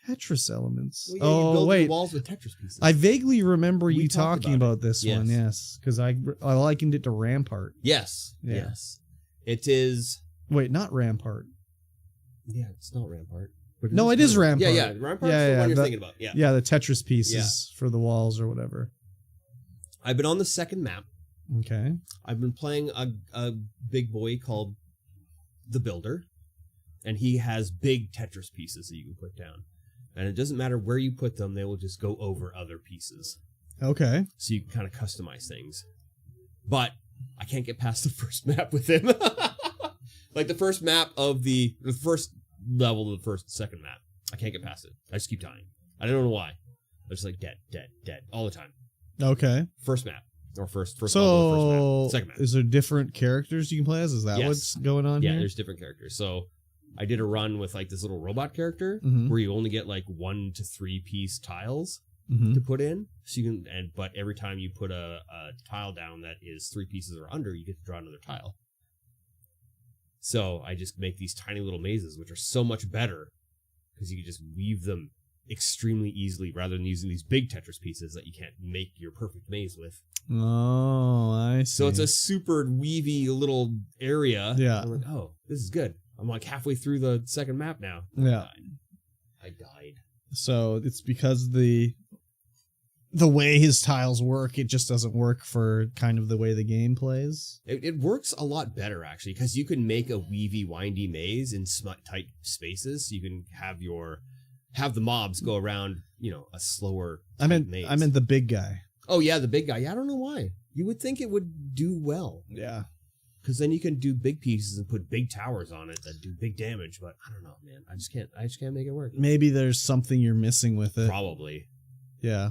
Tetris elements. Well, you build wait. walls with Tetris pieces. I vaguely remember you talked talking about this Yes. one, yes. Because I likened it to Rampart. Yes. Yeah. Yes. It is. Wait, not Rampart. Yeah, it's not Rampart. No, it is Rampart. Yeah. Rampart's the one you're thinking about. Yeah. Yeah, the Tetris pieces for the walls or whatever. I've been on the second map. Okay. I've been playing a big boy called The Builder. And he has big Tetris pieces that you can put down. And it doesn't matter where you put them, they will just go over other pieces. Okay. So you can kind of customize things. But I can't get past the first map with him. Like the first map of the first level of the second map. I can't get past it. I just keep dying. I don't know why. I'm just like dead all the time. Okay. First map. Or first level, first map. Second map. Is there different characters you can play as? Is that what's going on here? Yeah, there's different characters. So I did a run with like this little robot character Mhm. where you only get like 1 to 3 piece tiles Mhm. to put in. So you can, but every time you put a tile down that is 3 pieces or under, you get to draw another tile. So I just make these tiny little mazes, which are so much better because you can just weave them extremely easily rather than using these big Tetris pieces that you can't make your perfect maze with. Oh, I see. So it's a super weavy little area. Yeah. I'm like, oh, this is good. I'm like halfway through the second map now. Yeah. I died. So it's because the way his tiles work, it just doesn't work for kind of the way the game plays. It works a lot better, actually, because you can make a weavy, windy maze in tight spaces. So you can have the mobs go around, a slower maze. I meant the big guy. Oh, yeah, the big guy. Yeah, I don't know why. You would think it would do well. Yeah. Because then you can do big pieces and put big towers on it that do big damage. But I don't know, man. I just can't make it work. Maybe there's something you're missing with it. Probably. Yeah.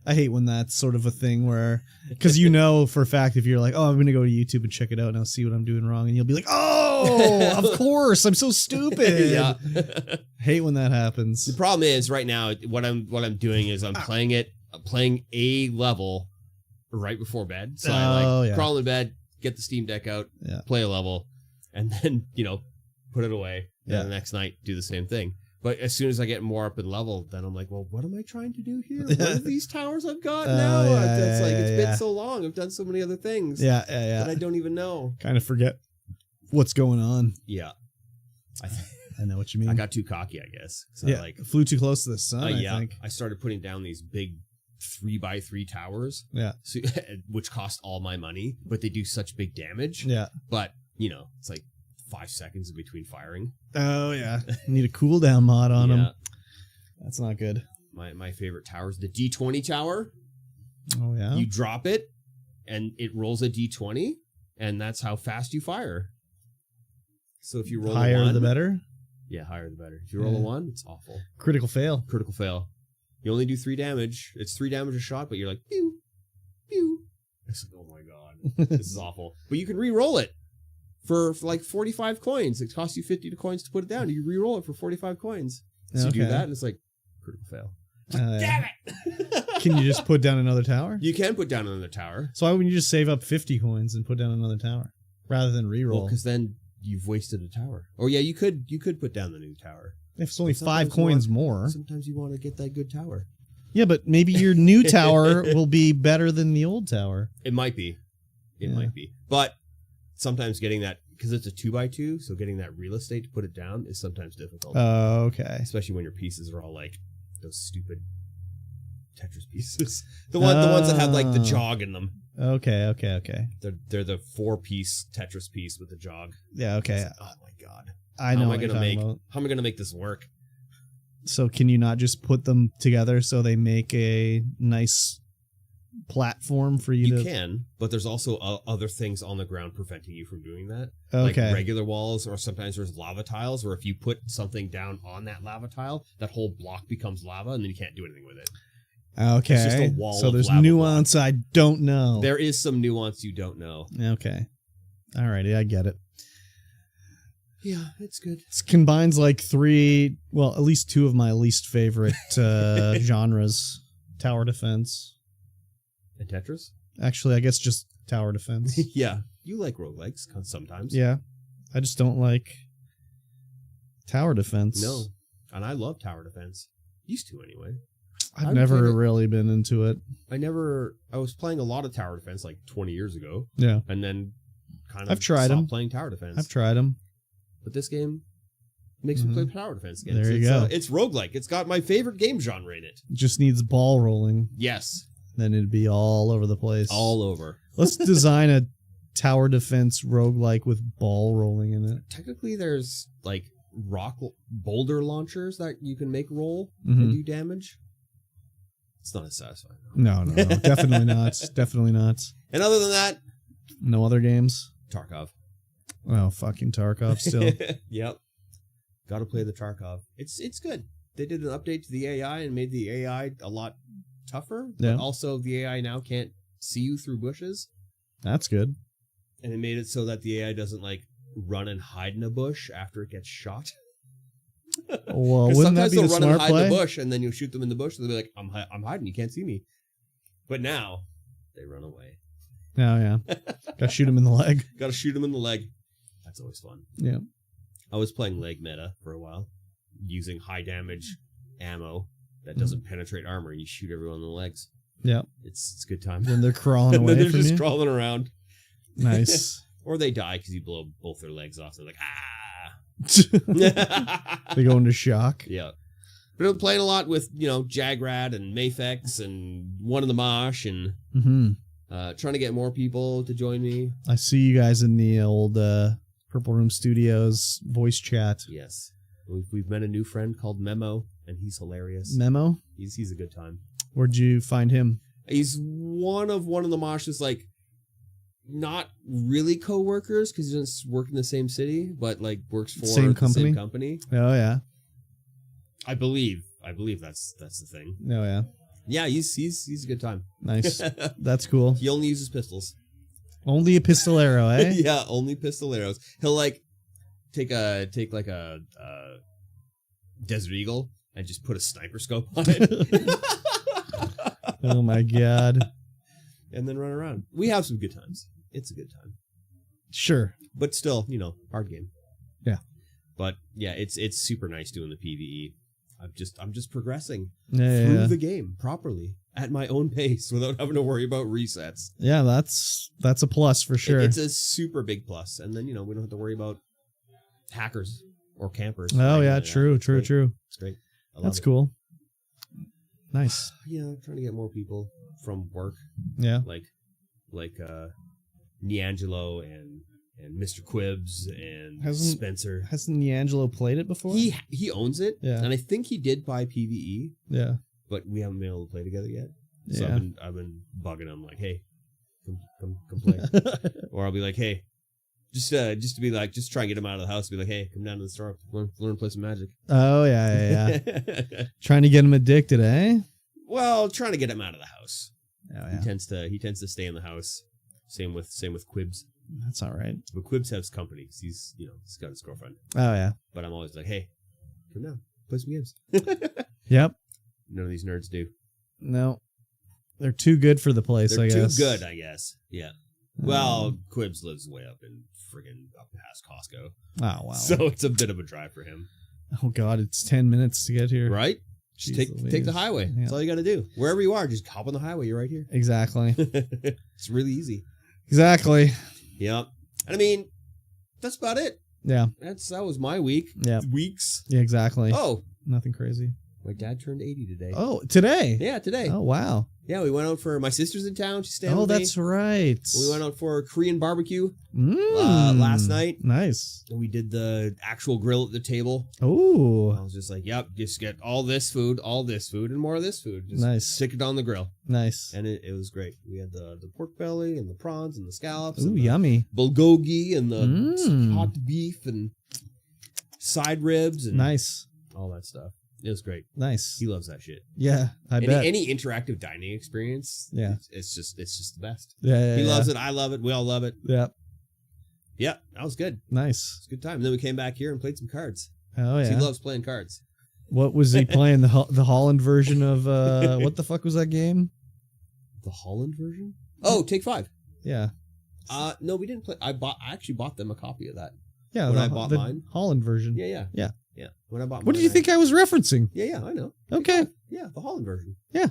I hate when that's sort of a thing where, because for a fact, if you're like, oh, I'm going to go to YouTube and check it out and I'll see what I'm doing wrong. And you'll be like, oh, of course, I'm so stupid. Yeah. Hate when that happens. The problem is right now, what I'm doing is I'm playing a level right before bed. So I crawl in bed, get the Steam Deck out, play a level, and then, put it away. And the next night, do the same thing. But as soon as I get more up in level, then I'm like, well, what am I trying to do here? What are these towers I've got now? It's been so long. I've done so many other things that I don't even know. Kind of forget what's going on. Yeah. I know what you mean. I got too cocky, I guess. So flew too close to the sun, I think. I started putting down these big 3x3 towers. Yeah. So, which cost all my money, but they do such big damage. Yeah. But, it's like 5 seconds in between firing. Oh, yeah. Need a cooldown mod on them. That's not good. My favorite tower is the D20 tower. Oh, yeah? You drop it, and it rolls a D20, and that's how fast you fire. So if you roll higher a 1... the better? Yeah, higher the better. If you roll a 1, it's awful. Critical fail. Critical fail. You only do 3 damage. It's 3 damage a shot, but you're like, pew, pew. It's like, oh my god, this is awful. But you can re-roll it for like 45 coins. It costs you 50 coins to put it down. You re-roll it for 45 coins. So you do that, and it's like, critical fail. Damn it! Can you just put down another tower? You can put down another tower. So why wouldn't you just save up 50 coins and put down another tower rather than re-roll? Well, because then you've wasted a tower. Or yeah, you could put down the new tower. If it's only 5 coins more. Sometimes you want to get that good tower. Yeah, but maybe your new tower will be better than the old tower. It might be. It might be. But sometimes getting that, because it's a 2x2, so getting that real estate to put it down is sometimes difficult. Oh, okay. Especially when your pieces are all like those stupid Tetris pieces. The ones that have like the jog in them. Okay. They're the 4-piece Tetris piece with the jog. Yeah, okay. Like, oh my god. I know How am I gonna make this work? So can you not just put them together so they make a nice platform for you to... You can, but there's also other things on the ground preventing you from doing that. Okay. Like regular walls, or sometimes there's lava tiles where if you put something down on that lava tile, that whole block becomes lava and then you can't do anything with it. Okay. It's just a wall so of there's lava nuance I don't know. There is some nuance you don't know. Okay. Alrighty, I get it. Yeah, it's good. It combines like at least 2 of my least favorite genres. Tower defense. And Tetris? Actually, I guess just tower defense. Yeah. You like roguelikes sometimes. Yeah. I just don't like tower defense. No. And I love tower defense. Used to, anyway. I've never really been into it. I was playing a lot of tower defense like 20 years ago. Yeah. And then kind of I've tried stopped playing tower defense. I've tried them. But this game makes me play tower defense again. There you go. It's roguelike. It's got my favorite game genre in it. It just needs ball rolling. Yes. Then it'd be all over the place. All over. Let's design a tower defense roguelike with ball rolling in it. Technically, there's like boulder launchers that you can make roll and do damage. It's not as satisfying. No. Definitely not. Definitely not. And other than that, no other games? Tarkov. Oh, fucking Tarkov still. Yep. Got to play the Tarkov. It's good. They did an update to the AI and made the AI a lot tougher. Yeah. But also, the AI now can't see you through bushes. That's good. And it made it so that the AI doesn't like run and hide in a bush after it gets shot. Well, wouldn't that sometimes be they'll the run and smart hide play? in the bush, and then you'll shoot them in the bush. They'll be like, I'm hiding. You can't see me. But now they run away. Oh, yeah. Got to shoot him in the leg. Got to shoot them in the leg. That's always fun. Yeah. I was playing leg meta for a while, using high damage ammo that doesn't penetrate armor. You shoot everyone in the legs. Yeah. It's a good time. When they're crawling and away then they're from just you. crawling around. Nice. Or they die because you blow both their legs off. They're like, They go into shock. Yeah. But I'm playing a lot with, Jagrad and Mafex and One in the Mosh and trying to get more people to join me. I see you guys in the old Purple Room Studios voice chat. Yes. We've met a new friend called Memo, and he's hilarious. Memo? He's a good time. Where'd you find him? He's one of the Mosh's, like, not really co-workers because he doesn't work in the same city, but like works for Same company? the same company. Oh, yeah. I believe that's the thing. Oh, yeah. Yeah, he's a good time. Nice. That's cool. He only uses pistols. Only a pistolero, eh? Yeah, only pistoleros. He'll like take a Desert Eagle and just put a sniper scope on it. Oh, my God. And then run around. We have some good times. It's a good time. Sure. But still, hard game. Yeah. But yeah, it's super nice doing the PvE. I'm just progressing Yeah, through yeah. the game properly at my own pace without having to worry about resets. Yeah, that's a plus for sure. It's a super big plus. And then, we don't have to worry about hackers or campers. Oh, or yeah, anything like that. true. It's great. I love That's it. cool. Nice. Yeah, I'm trying to get more people from work. Yeah. Like Niangelo and Mr. Quibs and Spencer. Hasn't Niangelo played it before? He owns it. Yeah. And I think he did buy PvE. Yeah. But we haven't been able to play together yet. So Yeah. I've been bugging him like, hey, come play. Or I'll be like, hey, just to be like, just try and get him out of the house. Be like, hey, come down to the store, learn to play some Magic. Oh, yeah. Trying to get him addicted, eh? Well, trying to get him out of the house. Oh, yeah. He tends to stay in the house. Same with Quibs. That's all right. But Quibs has company. He's got his girlfriend. Oh, yeah. But I'm always like, hey, come down, play some games. Yep. None of these nerds do. No. They're too good for the place, They're I guess. too good, I guess. Yeah. Well, Quibs lives way up in friggin' up past Costco. Oh, wow. So it's a bit of a drive for him. Oh, God, it's 10 minutes to get here. Right? Just take the highway. Yeah. That's all you got to do. Wherever you are, just hop on the highway. You're right here. Exactly. It's really easy. Exactly. Yep. And I mean, that's about it. Yeah. That was my week. Yeah. Weeks. Yeah, exactly. Oh, Nothing crazy. my dad turned 80 today. Oh, today? Yeah, today. Oh, wow. Yeah, we went out for my sister's in town. She's staying Oh, with me. that's right. We went out for a Korean barbecue Last night. Nice. And we did the actual grill at the table. I Oh, was just like, yep, just get all this food, and more of this food. Just Nice. stick it on the grill. nice. And it was great. We had the pork belly and the prawns and the scallops. Ooh, and the yummy. bulgogi and the Mm. hot beef and side ribs and Nice. all that stuff. It was great. Nice. He loves that shit. Yeah, I bet. Any interactive dining experience, Yeah. it's just the best. Yeah, He loves it. I love it. We all love it. Yeah. Yeah, that was good. Nice. It's a good time. And then we came back here and played some cards. Oh, yeah. He loves playing cards. What was he playing? The Holland version of, what the fuck was that game? The Holland version? Oh, Take 5. Yeah. No, we didn't play. I actually bought them a copy of that. Yeah. When I bought mine? Holland version. Yeah. When I bought mine. What did you think I was referencing? Yeah, I know. Okay. Yeah, the Holland version. Yeah.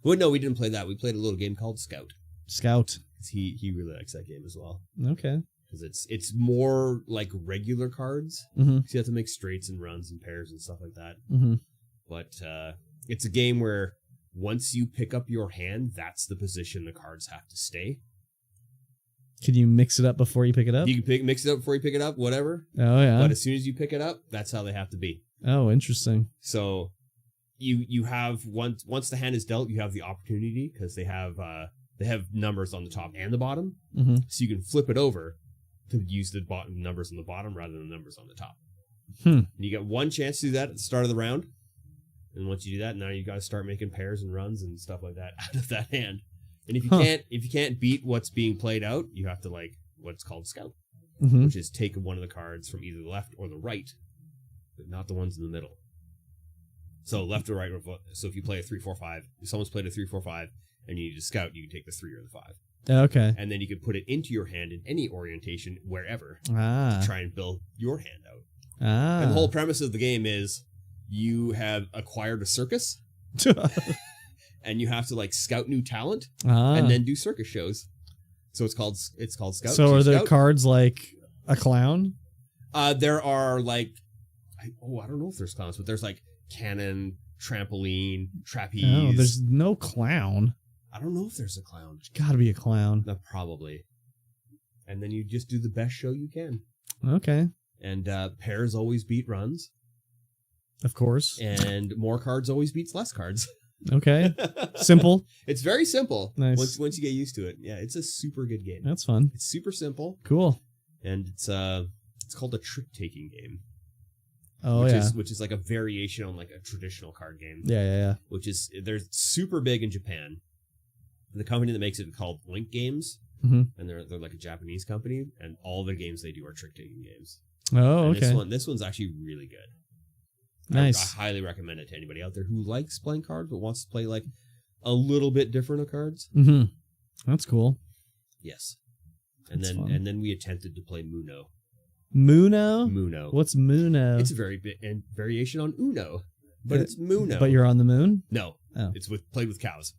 Well, no, we didn't play that. We played a little game called Scout. Scout. He really likes that game as well. Okay. Because it's more like regular cards. Mm-hmm. So you have to make straights and runs and pairs and stuff like that. Mm-hmm. But it's a game where once you pick up your hand, that's the position the cards have to stay. Can you mix it up before you pick it up? You can mix it up before you pick it up, whatever. Oh, yeah. But as soon as you pick it up, that's how they have to be. Oh, interesting. So you have once the hand is dealt, you have the opportunity because they have numbers on the top and the bottom. Mm-hmm. So you can flip it over to use the numbers on the bottom rather than the numbers on the top. Hmm. And you get one chance to do that at the start of the round. And once you do that, now you got to start making pairs and runs and stuff like that out of that hand. And if you can't beat what's being played out, you have to what's called scout. which is take one of the cards from either the left or the right, but not the ones in the middle. So left or right. So if you play a 3-4-5, if someone's played a 3-4-5 and you need to scout, you can take the 3 or the 5. Okay. And then you can put it into your hand in any orientation, wherever, Ah. to try and build your hand out. Ah. And the whole premise of the game is you have acquired a circus, and you have to like scout new talent, and then do circus shows. So it's called Scout. So are the Scout. cards like a clown? There are like, I don't know if there's clowns, but there's like cannon, trampoline, trapeze. No, there's no clown. I don't know if there's a clown. There's got to be a clown. No, probably. And then you just do the best show you can. Okay. And pairs always beat runs. Of course. And more cards always beats less cards. Okay. Simple. It's very simple. Nice. Once you get used to it. Yeah, it's a super good game. That's fun. It's super simple. Cool. And it's called a trick-taking game. Oh, Which is like a variation on like a traditional card game. Yeah. Which is, they're super big in Japan. The company that makes it is called Link Games. Mm-hmm. And they're like a Japanese company. And all the games they do are trick-taking games. Oh, and okay. This one's actually really good. Nice. I highly recommend it to anybody out there who likes playing cards but wants to play like a little bit different of cards. Mm-hmm. That's cool. Yes. That's fun. Then we attempted to play Muno. Muno? What's Muno? It's a very big variation on Uno, but it's Muno. But you're on the moon? No. Oh. It's played with cows.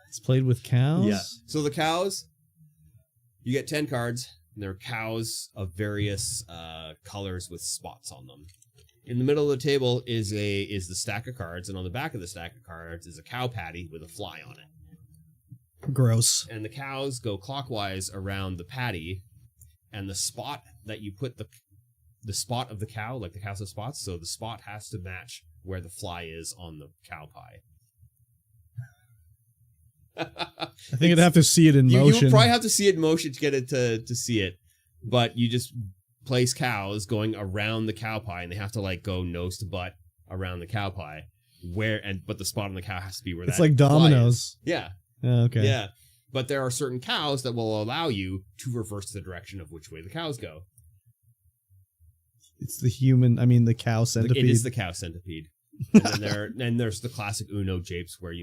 It's played with cows? Yeah. So the cows, you get 10 cards, and they're cows of various colors with spots on them. In the middle of the table is the stack of cards, and on the back of the stack of cards is a cow patty with a fly on it. Gross. And the cows go clockwise around the patty, and the spot that you put the spot of the cow, like the cows have spots, so the spot has to match where the fly is on the cow pie. I think I'd have to see it in motion. You probably have to see it in motion to get it to see it, but you just place cows going around the cow pie, and they have to like go nose to butt around the cow pie, but the spot on the cow has to be where it's that like dominoes. Yeah. Oh, okay. Yeah. But there are certain cows that will allow you to reverse the direction of which way the cows go. It's the cow centipede. It is the cow centipede. And then there's the classic Uno japes where,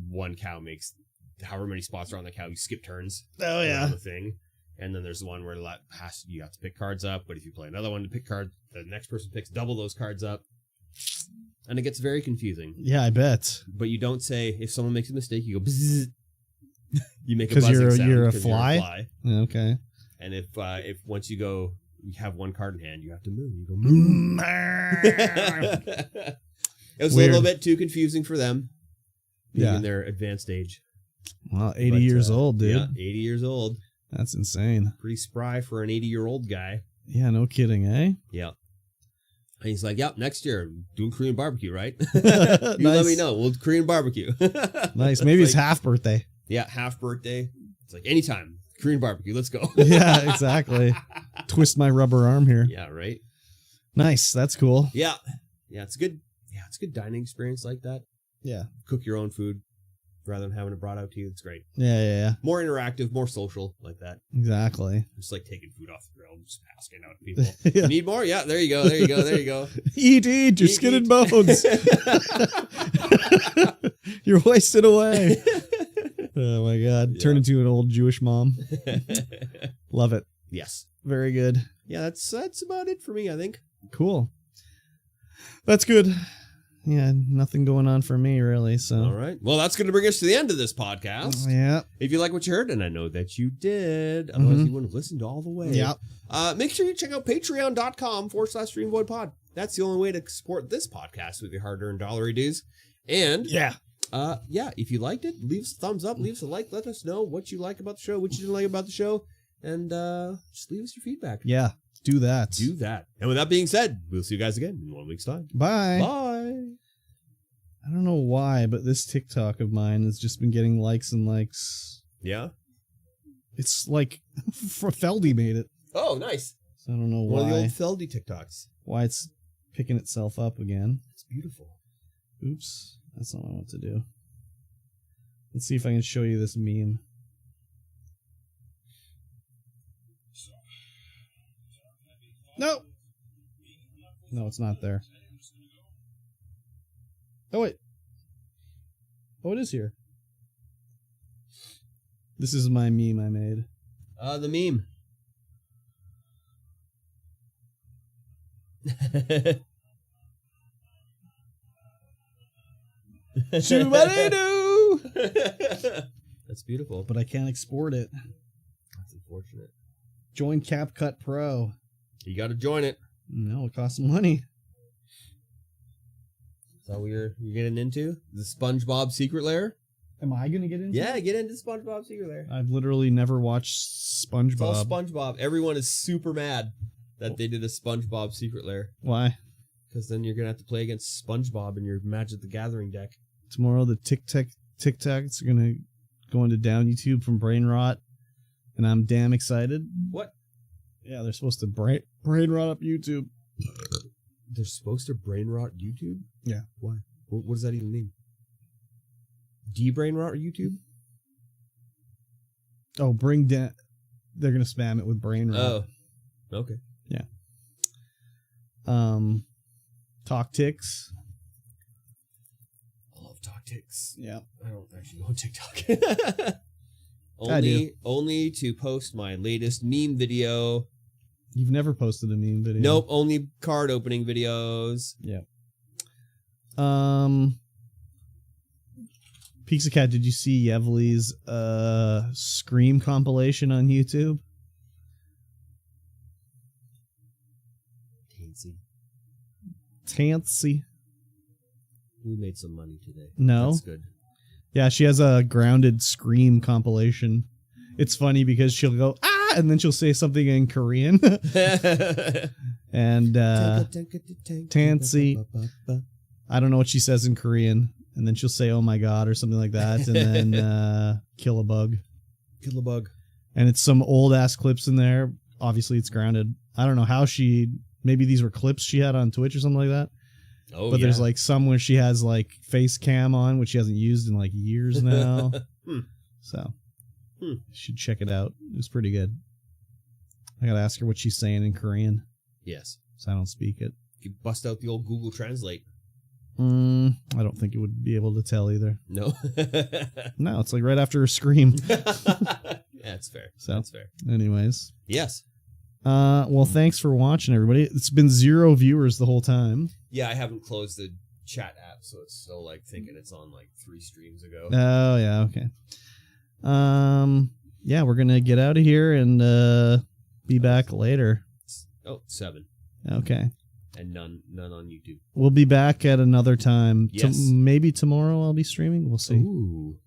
one cow makes however many spots are on the cow, you skip turns. Oh, yeah. The thing. And then there's the one where you have to pick cards up, but if you play another one to pick cards, the next person picks double those cards up. And it gets very confusing. Yeah, I bet. But you don't say, if someone makes a mistake, you go bzzz. You make a buzzing sound. Because you're a fly? Okay. And if once you have one card in hand, you have to move. You go move. It was Weird. a little bit too confusing for them. Yeah. In their advanced age. Well, 80 years old, dude. Yeah, 80 years old. That's insane. Pretty spry for an 80-year-old guy. Yeah, no kidding, eh? Yeah. And he's like, yep, next year, doing Korean barbecue, right? Nice. Let me know. We'll Korean barbecue. Nice. Maybe it's half birthday. Yeah, half birthday. It's like, anytime. Korean barbecue, let's go. Yeah, exactly. Twist my rubber arm here. Yeah, right? Nice. That's cool. Yeah. Yeah, it's good. Yeah, it's a good dining experience like that. Yeah. Cook your own food rather than having it brought out to you. It's great. Yeah. More interactive, more social like that. Exactly. Just like taking food off the grill and just passing it out to people. Yeah. You need more? Yeah, there you go. There you go. There you go. Eat, your skin and bones. You're wasted away. Oh my God. Yeah. Turn into an old Jewish mom. Love it. Yes. Very good. Yeah, that's about it for me, I think. Cool. That's good. Yeah, nothing going on for me, really. So, all right. Well, that's going to bring us to the end of this podcast. Yeah. If you like what you heard, and I know that you did, otherwise you wouldn't have listened all the way. Yeah. Make sure you check out patreon.com/StreamVoid That's the only way to support this podcast with your hard-earned dollary dues. And if you liked it, leave us a thumbs up, leave us a like, let us know what you like about the show, what you didn't like about the show, and just leave us your feedback. Yeah. Do that. Do that. And with that being said, we'll see you guys again in 1 week's time. Bye. Bye. I don't know why, but this TikTok of mine has just been getting likes and likes. Yeah? It's like Feldy made it. Oh, nice. So I don't know One of the why. old Feldy TikToks. Why it's picking itself up again. It's beautiful. Oops. That's not what I want to do. Let's see if I can show you this meme. No. No, it's not there. Oh, wait. Oh, it is here. This is my meme I made. The meme. Shoo-ba-dee-doo! That's beautiful. But I can't export it. That's unfortunate. Join CapCut Pro. You got to join it. No, it costs money. Is that what you're getting into? The SpongeBob Secret Lair? Am I going to get into Yeah, it? get into SpongeBob Secret Lair. I've literally never watched SpongeBob. It's all SpongeBob. Everyone is super mad that they did a SpongeBob Secret Lair. Why? Because then you're going to have to play against SpongeBob in your Magic the Gathering deck. Tomorrow the TikToks are going to go into down YouTube from brain rot. And I'm damn excited. What? Yeah, they're supposed to brain rot up YouTube. They're supposed to brain rot YouTube? Yeah. Why? What does that even mean? De-brain rot YouTube? Oh, bring down. They're going to spam it with brain rot. Oh. Okay. Yeah. Talk ticks. I love talk ticks. Yeah. I don't actually go on TikTok. Only to post my latest meme video. You've never posted a meme video. Nope, only card opening videos. Yeah. Pizza Cat, did you see Yevli's Scream compilation on YouTube? Tancy. We made some money today. No. That's good. Yeah, she has a grounded Scream compilation. It's funny because she'll go, ah, and then she'll say something in Korean. And Tansy. I don't know what she says in Korean. And then she'll say, oh my God, or something like that. And then kill a bug. Kill a bug. And it's some old ass clips in there. Obviously, it's grounded. I don't know how maybe these were clips she had on Twitch or something like that. Oh, but there's like some where she has like face cam on, which she hasn't used in like years now. So you should check it out. It was pretty good. I gotta ask her what she's saying in Korean. Yes. So I don't speak it. You bust out the old Google Translate. I don't think it would be able to tell either. No. No, it's like right after a Scream. Yeah, it's fair. So that's fair. Anyways. Yes. Well, thanks for watching, everybody. It's been 0 viewers the whole time. Yeah, I haven't closed the chat app, so it's still like thinking it's on like 3 streams ago. Oh, yeah, okay. Yeah, we're gonna get out of here and be back later. 7. Okay. And none on YouTube. We'll be back at another time. Yes. Maybe tomorrow I'll be streaming. We'll see. Ooh.